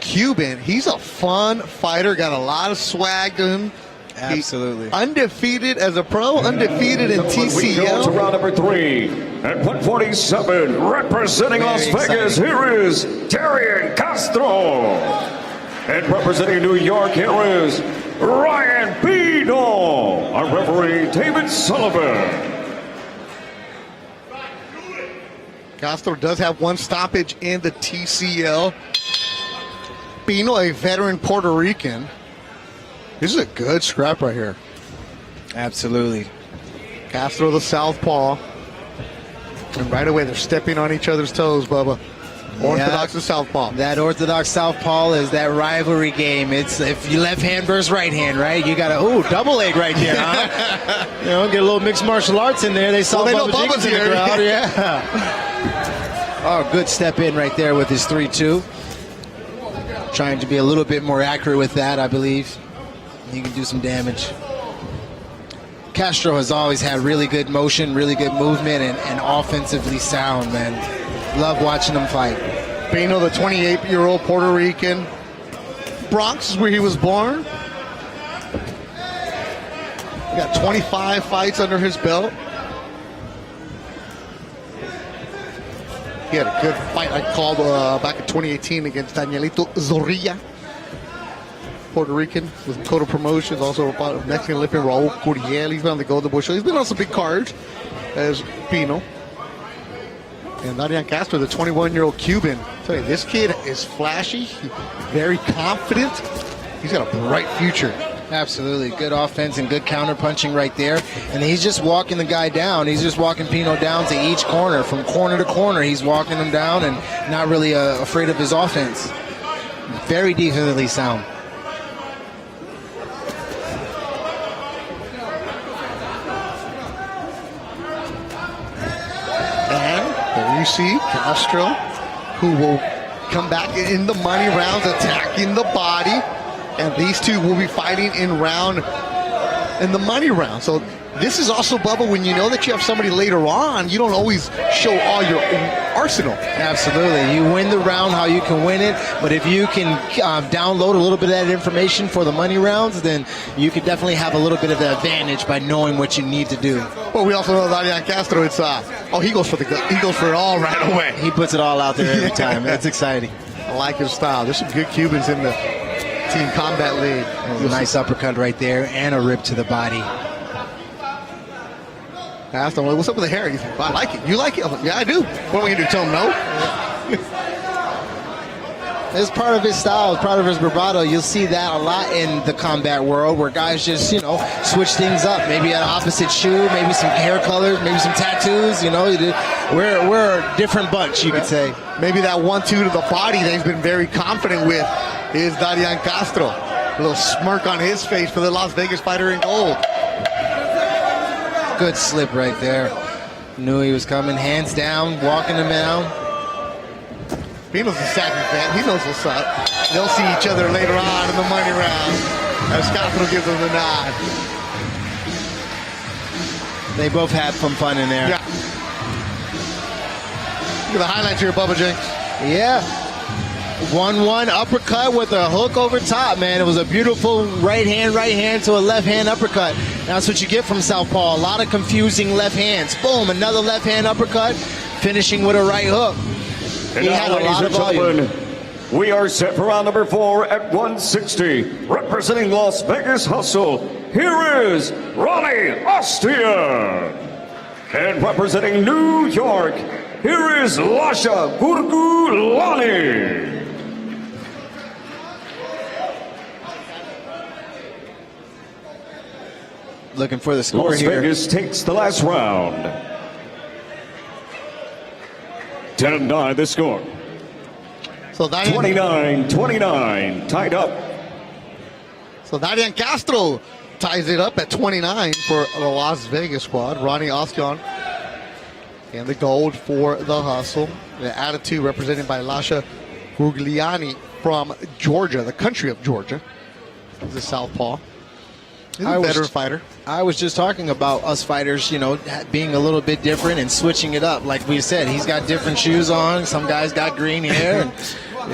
Cuban. He's a fun fighter, got a lot of swag to him. Absolutely. He's undefeated as a pro, undefeated in TCL. We go to round number 3 at 147, representing Las Vegas, here is Darian Castro. And representing New York, here is Ryan Pino. Our referee, David Sullivan. Castro does have one stoppage in the TCL. Pino, a veteran Puerto Rican. This is a good scrap right here. Absolutely. Castro the southpaw. And right away they're stepping on each other's toes, Bubba. Orthodox and southpaw. That orthodox southpaw is that rivalry game. It's if you left hand versus right hand, right? You got a double leg right there, huh? You know, get a little mixed martial arts in there. They saw Bubba's in the crowd, yeah. Oh, good step in right there with his 3-2. Trying to be a little bit more accurate with that, I believe. He can do some damage. Castro has always had really good motion, really good movement, and offensively sound, man. Love watching him fight. Pino, the 28-year-old Puerto Rican. Bronx is where he was born. He got 25 fights under his belt. He had a good fight I called back in 2018 against Danielito Zorrilla. Puerto Rican with Coda Promotions, also a Mexican Olympian Raul Curiel. He's been on the Golden Boy show. He's been on some big cards as Pino. And Darian Castro, the 21-year-old Cuban. I tell you, this kid is flashy, very confident. He's got a bright future. Absolutely. Good offense and good counter punching right there. And he's just walking the guy down. He's just walking Pino down to each corner. From corner to corner, he's walking him down and not really afraid of his offense. Very defensively sound. You see Castro, who will come back in the money rounds, attacking the body, and these two will be fighting in the money round. So this is also, Bubba, when you know that you have somebody later on, you don't always show all your arsenal. Absolutely. You win the round how you can win it, but if you can download a little bit of that information for the money rounds, then you can definitely have a little bit of the advantage by knowing what you need to do. Well, we also know Darian Castro, it's, he goes for it all right away. He puts it all out there every time. It's exciting. I like his style. There's some good Cubans in the Team Combat League. A nice uppercut right there and a rip to the body. I asked him, what's up with the hair? He's like, I like it. You like it? I'm like, yeah, I do. What are we going to do? Tell him no? It's part of his style, it's part of his bravado. You'll see that a lot in the combat world where guys just, switch things up. Maybe an opposite shoe, maybe some hair colors, maybe some tattoos, We're a different bunch, you could say. Maybe that 1-2 to the body that he's been very confident with is Darian Castro. A little smirk on his face for the Las Vegas fighter in gold. Good slip right there. Knew he was coming, hands down, walking him down. Pino's a savvy fan. He knows what's up. They'll see each other later on in the money round as Castro gives them the nod. They both had some fun in there. Yeah. Look at the highlights here, Bubba Jenks. Yeah. 1-1 uppercut with a hook over top, man. It was a beautiful right hand to a left hand uppercut. That's what you get from Southpaw. A lot of confusing left hands. Boom, another left hand uppercut, finishing with a right hook. And he now, had a lot of volume. We are set for round number 4 at 160. Representing Las Vegas Hustle, here is Ronnie Austion. And representing New York, here is Lasha Gurguliani. Looking for the score Las here. Vegas takes the last round. 10-9 the score. So 29-29, tied up. So Darian Castro ties it up at 29 for the Las Vegas squad. Ronnie Austion and the gold for the Hustle. The attitude represented by Lasha Gurguliani from Georgia, the country of Georgia. He's a southpaw. He's a veteran fighter. I was just talking about us fighters, being a little bit different and switching it up. Like we said, he's got different shoes on. Some guys got green hair. And,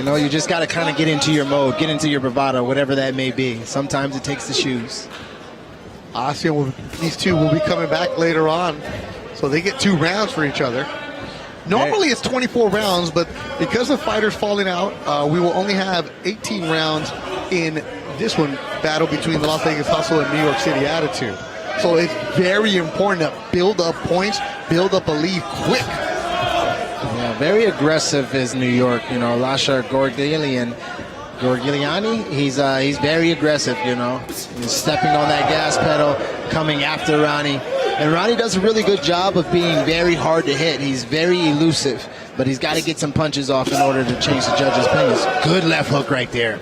you just got to kind of get into your mode, get into your bravado, whatever that may be. Sometimes it takes the shoes. Austin, these two will be coming back later on. So they get 2 rounds for each other. Normally it's 24 rounds, but because the fighters falling out, we will only have 18 rounds in this one battle between the Las Vegas Hustle and New York City Attitude. So it's very important to build up points, build up a lead quick. Yeah, very aggressive is New York. Lasha Gurguliani, he's very aggressive. He's stepping on that gas pedal, coming after Ronnie. And Ronnie does a really good job of being very hard to hit. He's very elusive, but he's got to get some punches off in order to change the judges' opinions. Good left hook right there.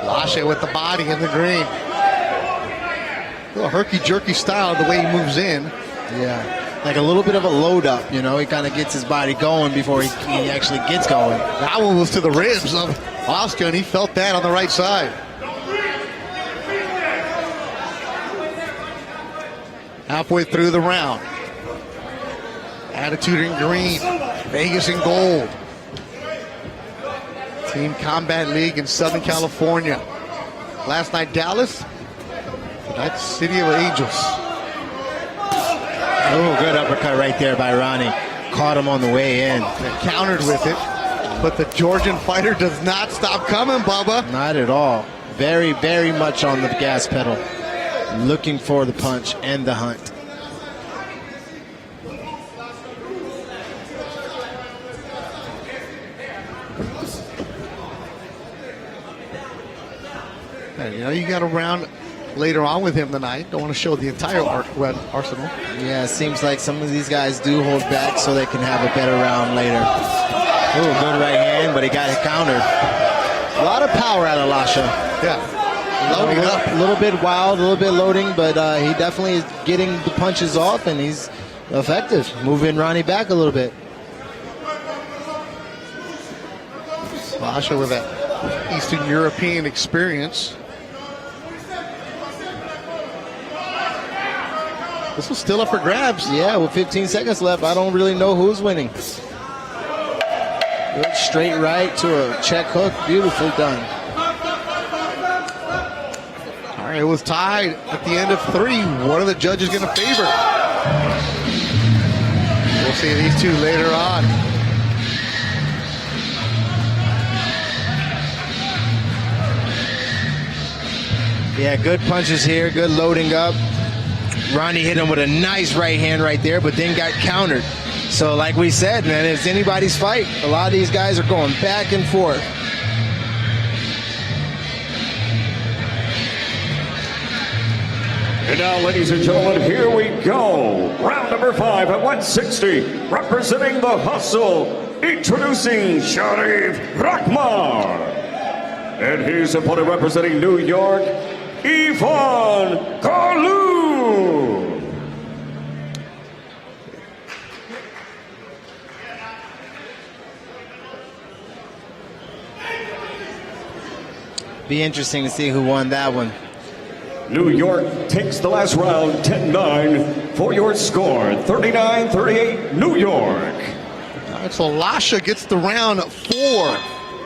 Lasha with the body in the green. A little herky-jerky style, the way he moves in. Yeah, like a little bit of a load up, He kind of gets his body going before he actually gets going. That one was to the ribs of Austin. He felt that on the right side. Halfway through the round. Attitude in green. Vegas in gold. Team Combat League in Southern California. Last night, Dallas. Tonight, City of Angels. Oh, good uppercut right there by Ronnie. Caught him on the way in. They countered with it. But the Georgian fighter does not stop coming, Bubba. Not at all. Very, very much on the gas pedal. Looking for the punch and the hunt. You got a round later on with him tonight. Don't want to show the entire arsenal. Yeah, it seems like some of these guys do hold back so they can have a better round later. Ooh, good right hand, but he got it countered. A lot of power out of Lasha. Yeah. Loading up. A little bit wild, a little bit loading, but he definitely is getting the punches off, and he's effective. Moving Ronnie back a little bit. Lasha with that Eastern European experience. This was still up for grabs. Yeah, with 15 seconds left, I don't really know who's winning. Good straight right to a check hook. Beautifully done. All right, it was tied at the end of 3. One of the judges going to favor. We'll see these two later on. Yeah, good punches here, good loading up. Ronnie hit him with a nice right hand right there, but then got countered. So like we said, man, it's anybody's fight. A lot of these guys are going back and forth. And now, ladies and gentlemen, here we go. Round number 5 at 160, representing the Hustle, introducing Sharif Rahman. And his opponent representing New York, Golub. Be interesting to see who won that one. New York takes the last round, 10-9 for your score, 39-38 New York. All right, so Lasha gets the round 4.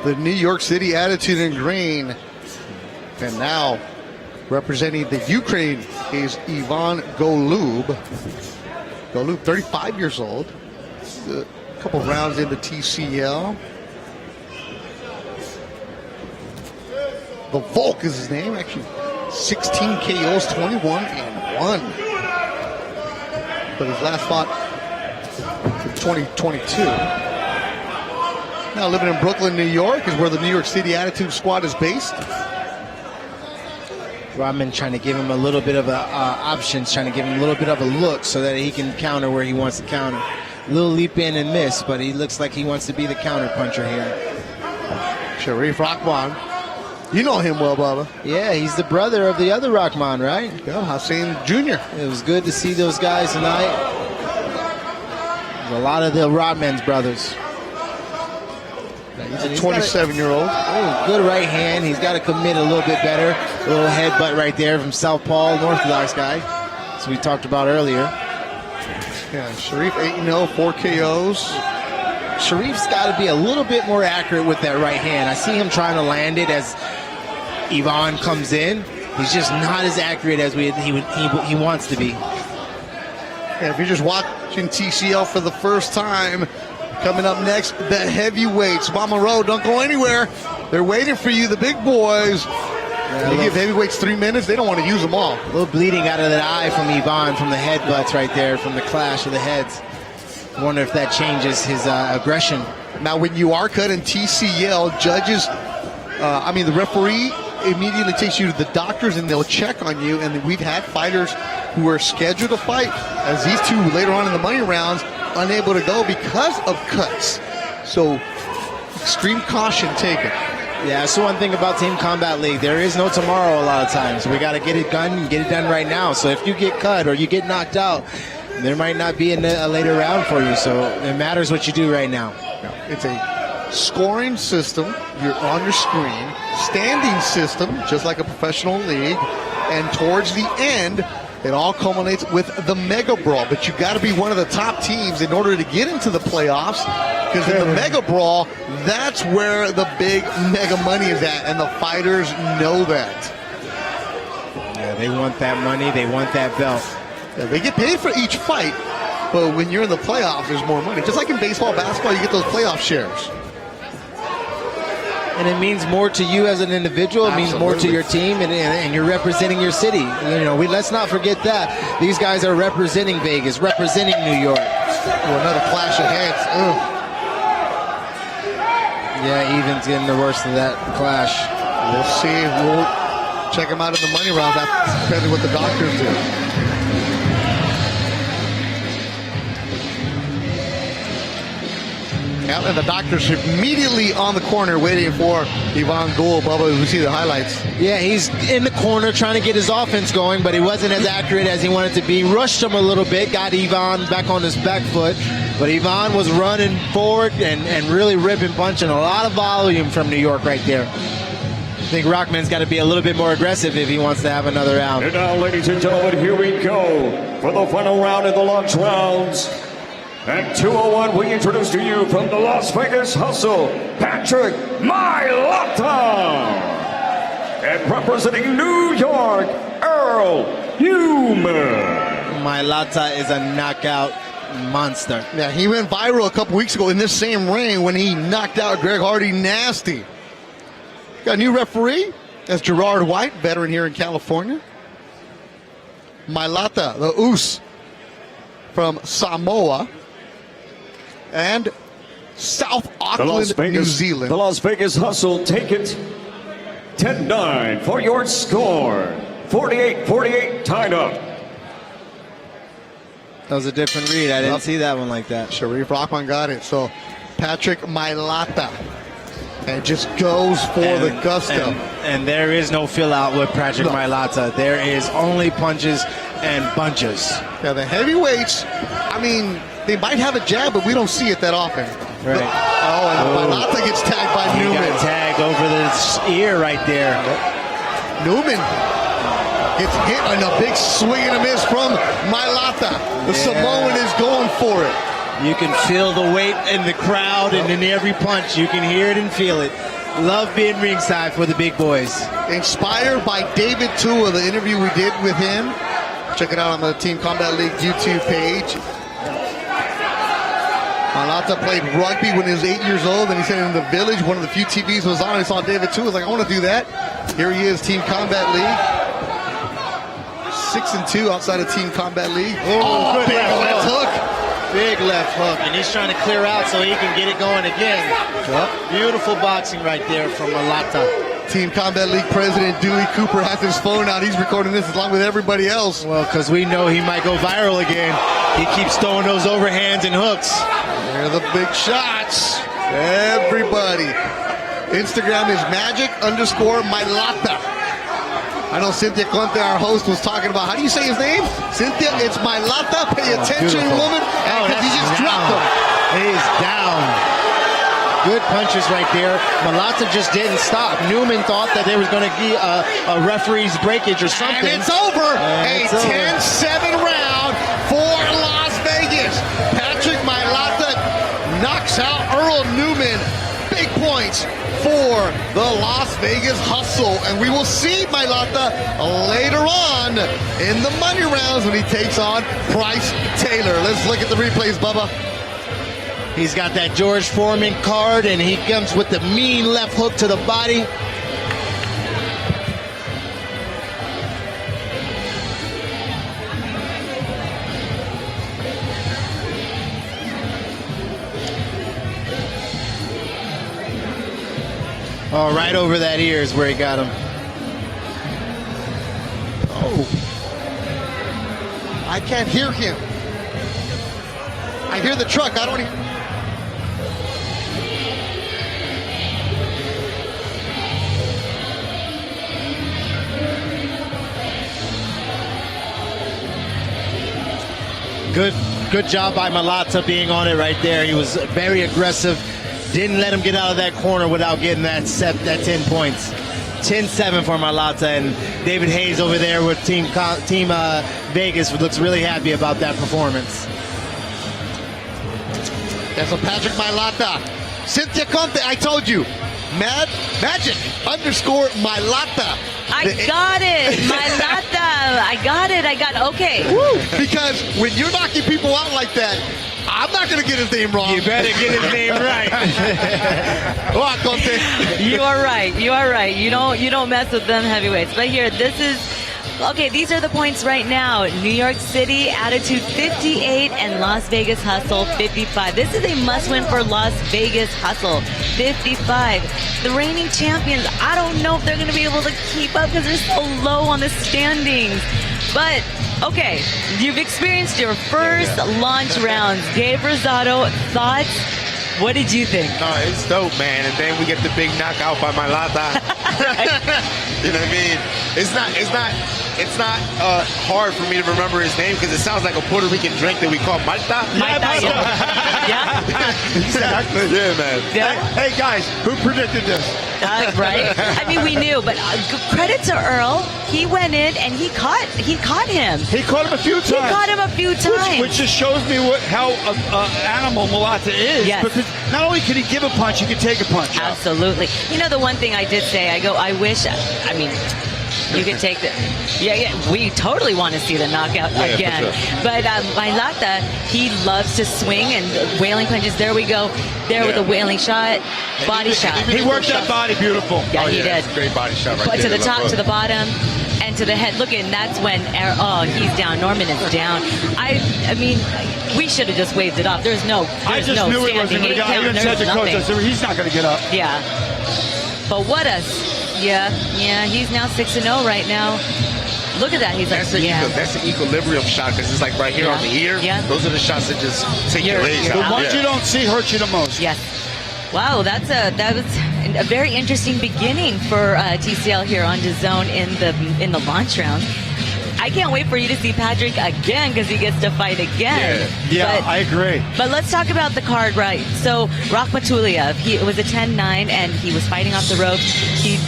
The New York City Attitude and Grain. And now, representing the Ukraine is Ivan Golub. Golub, 35 years old. A couple rounds into TCL. The Volk is his name, actually. 16 KOs, 21-1. But his last fight in 2022. Now living in Brooklyn, New York is where the New York City Attitude Squad is based. Rahman trying to give him a little bit of options, trying to give him a little bit of a look so that he can counter where he wants to counter. A little leap in and miss, but he looks like he wants to be the counter puncher here. Sharif Rahman. You know him well, Bubba. Yeah, he's the brother of the other Rahman, right? Yeah, Hassan Jr. It was good to see those guys tonight. There's a lot of the Rahman's brothers. He's a 27-year-old. Oh, good right hand. He's got to commit a little bit better. A little headbutt right there from Southpaw, an Orthodox guy. As we talked about earlier. Yeah, Sharif 8-0, 4 KOs. Sharif's got to be a little bit more accurate with that right hand. I see him trying to land it as Ivan comes in. He's just not as accurate as he wants to be. Yeah, if you're just watching TCL for the first time, coming up next, the heavyweights. Mama Road, don't go anywhere. They're waiting for you, the big boys. They give heavyweights 3 minutes. They don't want to use them all. A little bleeding out of the eye from Ivan from the headbutts right there, from the clash of the heads. I wonder if that changes his aggression. Now, when you are cut in TCL, judges, the referee immediately takes you to the doctors and they'll check on you. And we've had fighters who are scheduled to fight, as these two later on in the money rounds, unable to go because of cuts. So, extreme caution taken. Yeah, that's the one thing about Team Combat League. There is no tomorrow a lot of times. We got to get it done and get it done right now. So if you get cut or you get knocked out, there might not be a later round for you. So it matters what you do right now. It's a scoring system. You're on your screen. Standing system, just like a professional league. And towards the end, it all culminates with the Mega Brawl. But you got to be one of the top teams in order to get into the playoffs. Because in the Mega Brawl, that's where the big mega money is at. And the fighters know that. Yeah, they want that money. They want that belt. Yeah, they get paid for each fight. But when you're in the playoffs, there's more money. Just like in baseball, basketball, you get those playoff shares. And it means more to you as an individual. It means more to your team, and you're representing your city. Let's not forget that. These guys are representing Vegas, representing New York. Oh, another clash of heads. Ugh. Yeah, Evan's getting the worst of that clash. We'll see. We'll check him out in the money round. That's depending what the doctors do. Yeah, and the doctors immediately on the corner waiting for Ivan Golub. Bubba, we see the highlights. Yeah, he's in the corner trying to get his offense going, but he wasn't as accurate as he wanted to be. Rushed him a little bit, got Ivan back on his back foot. But Ivan was running forward and really ripping, punching. A lot of volume from New York right there. I think Rahman's got to be a little bit more aggressive if he wants to have another round. And now, ladies and gentlemen, here we go. for the final round in the launch rounds. At 201, we introduce to you from the Las Vegas Hustle, Patrick Mailata. And representing New York, Earl Newman. Mailata is a knockout monster. Yeah, he went viral a couple weeks ago in this same ring when he knocked out Greg Hardy nasty. Got a new referee. That's Gerard White, veteran here in California. Mailata, the Oos from Samoa. And South Auckland, New Zealand. The Las Vegas Hustle, take it 10-9 for your score. 48-48 tied up. That was a different read. I didn't see that one like that. Sharif Rahman got it. So Patrick Mailata. And just goes for the gusto. And there is no fill out with Patrick Mailata. There is only punches and bunches. Yeah, the heavyweights, I mean, they might have a jab, but we don't see it that often. Right. And Mailata gets tagged by He Newman. got tagged over the ear right there. Newman gets hit on a big swing and a miss from Mailata. The Samoan is going for it. You can feel the weight in the crowd and in every punch. You can hear it and feel it. Love being ringside for the big boys. Inspired by David Tua, the interview we did with him. Check it out on the Team Combat League YouTube page. Mailata played rugby when he was 8 years old, and he said in the village, one of the few TVs was on, and he saw David Tua. He was like, I want to do that. Here he is, Team Combat League. 6-2 outside of Team Combat League. Oh, big left hook. Big left hook, and he's trying to clear out so he can get it going again. Yep. Beautiful boxing right there from Mailata. Team Combat League President Dewey Cooper has his phone out. He's recording this along with everybody else. Well, because we know he might go viral again. He keeps throwing those overhands and hooks. There are the big shots. Everybody. Instagram is magic_Mailata. I know Cynthia Conte, our host, was talking about, how do you say his name? Cynthia, it's Mailata. Pay attention, woman. Because he just dropped him. He's down. Good punches right there. Mailata just didn't stop. Newman thought that there was going to be a referee's breakage or something. And it's over. A 10-7 round for Las Vegas. Patrick Mailata knocks out Earl Newman. Big points for the Las Vegas Hustle. And we will see Mailata later on in the money rounds when he takes on Bryce Taylor. Let's look at the replays, Bubba. He's got that George Foreman card, and he comes with the mean left hook to the body. Oh, right over that ear is where he got him. Oh. I can't hear him. I hear the truck. I don't hear. Good job by Mailata being on it right there. He was very aggressive. Didn't let him get out of that corner without getting that 10 points. 10-7 for Mailata, and David Hayes over there with Team Vegas looks really happy about that performance. That's a Patrick Mailata. Cynthia Conte, I told you. Magic_Mailata. I got it, Mailata. I got it. Okay. Woo. Because when you're knocking people out like that, I'm not going to get his name wrong. You better get his name right. You are right. You don't mess with them heavyweights. But here, these are the points right now. New York City, Attitude 58, and Las Vegas Hustle 55. This is a must-win for Las Vegas Hustle 55. The reigning champions, I don't know if they're going to be able to keep up because they're so low on the standings. But, okay, you've experienced your first launch rounds. Gabe Rosado, thoughts? What did you think? No, it's dope, man. And then we get the big knockout by Mailata. You know what I mean? It's not it's not hard for me to remember his name because it sounds like a Puerto Rican drink that we call Mailata. Yeah. Exactly. Yeah, man. Yeah. Hey, guys, who predicted this? Right? I mean, we knew, but credit to Earl. He went in and he caught him. He caught him a few times. He caught him a few times. Which just shows me how animal Mailata is. Yes. Because not only can he give a punch, he can take a punch. Absolutely. You know, the one thing I did say, I wish, you could take the, we totally want to see the knockout again. For sure. But Mailata, he loves to swing and wailing punches. There we go. There with a wailing shot, body shot. He worked that body beautiful. Yeah, he did. That's a great body shot right But there. to the top, to the bottom, and to the head. Look, and that's when, he's down. Norman is down. I mean, we should have just waved it off. There's no I just knew he wasn't going to get up. I even said to coach, I said, he's not going to get up. Yeah. But what a... Yeah, he's now 6-0 right now. Look at that. He's like, that's an equilibrium shot because it's like right here on the ear. Yeah. Those are the shots that just take your legs out. The ones you don't see hurt you the most. Yes. Wow, that was a very interesting beginning for TCL here on DAZN in the launch round. I can't wait for you to see Patrick again because he gets to fight again. Yeah, I agree. But let's talk about the card, right? So Rakhmatulloev, it was a 10-9 and he was fighting off the ropes. He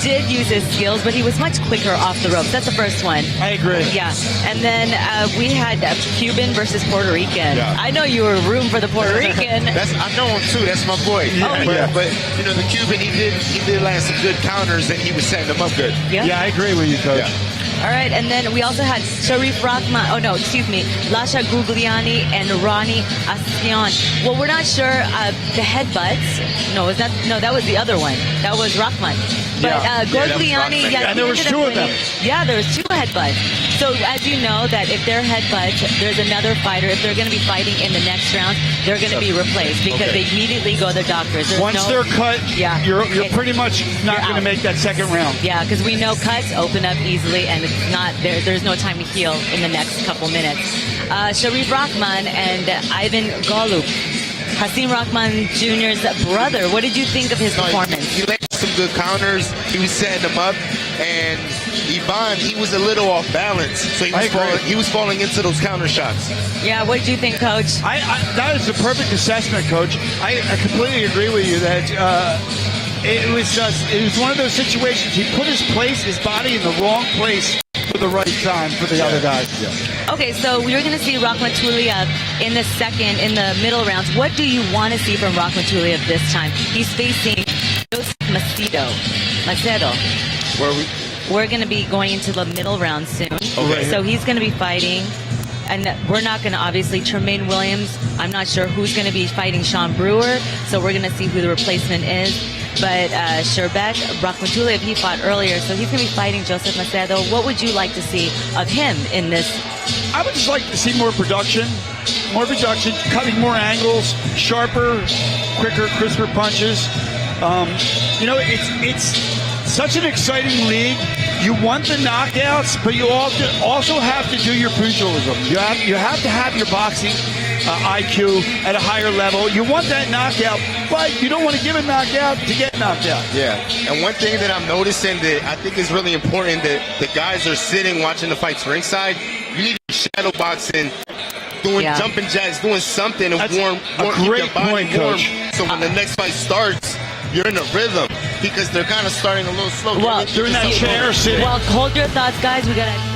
did use his skills, but he was much quicker off the ropes. That's the first one. I agree. Yeah. And then we had Cuban versus Puerto Rican. Yeah. I know you were rooting for the Puerto Rican. I know him too. That's my boy. But you know the Cuban, he did land some good counters and he was setting them up good. Yeah, I agree with you, coach. Yeah. All right, and then we also had Sharif Rahman. Oh no, excuse me, Lasha Gurguliani and Ronnie Austion. Well, we're not sure the headbutts. No, that was the other one. That was Rahman. But Gurguliani, and there was two of them. Yeah, there was two headbutts. So as you know, that if they're headbutts, there's another fighter. If they're going to be fighting in the next round, they're going to be replaced because they immediately go to the doctors. Once they're cut, you're pretty much not going to make that second round. Yeah, because we know cuts open up easily, and it's not there's no time to heal in the next couple minutes. Sharif Rahman and Ivan Golub, Hasim Rahman Jr.'s brother. What did you think of his performance? He landed some good counters. He was setting them up, and Ivan, he was a little off balance, so he was falling into those counter shots. Yeah, what did you think, Coach? That is a perfect assessment, Coach. I completely agree with you that it was one of those situations. He put his body in the wrong place for the right time for the other guys. Yeah. Okay, so we're going to see Rakhmatulloev in the middle rounds. What do you want to see from Rakhmatulloev this time? He's facing Joseph Macedo. We're going to be going into the middle round soon. Okay. So he's going to be fighting. And we're not going to, obviously, Tramaine Williams, I'm not sure who's going to be fighting Sean Brewer, so we're going to see who the replacement is. But Sherbek, Rakhmatulloev, he fought earlier, so he's going to be fighting Joseph Macedo. What would you like to see of him in this? I would just like to see more production, cutting more angles, sharper, quicker, crisper punches. It's such an exciting league. You want the knockouts, but you also have to do your pugilism. You have to have your boxing IQ at a higher level. You want that knockout, but you don't want to give a knockout to get knocked out. Yeah, and one thing that I'm noticing that I think is really important that the guys are sitting watching the fights ringside. You need to be shadow boxing, doing jumping jacks, doing something to warm keep your body warm. So when the next fight starts, you're in a rhythm because they're kind of starting a little slow. Well, during that chair sitting. Well, hold your thoughts, guys. We got to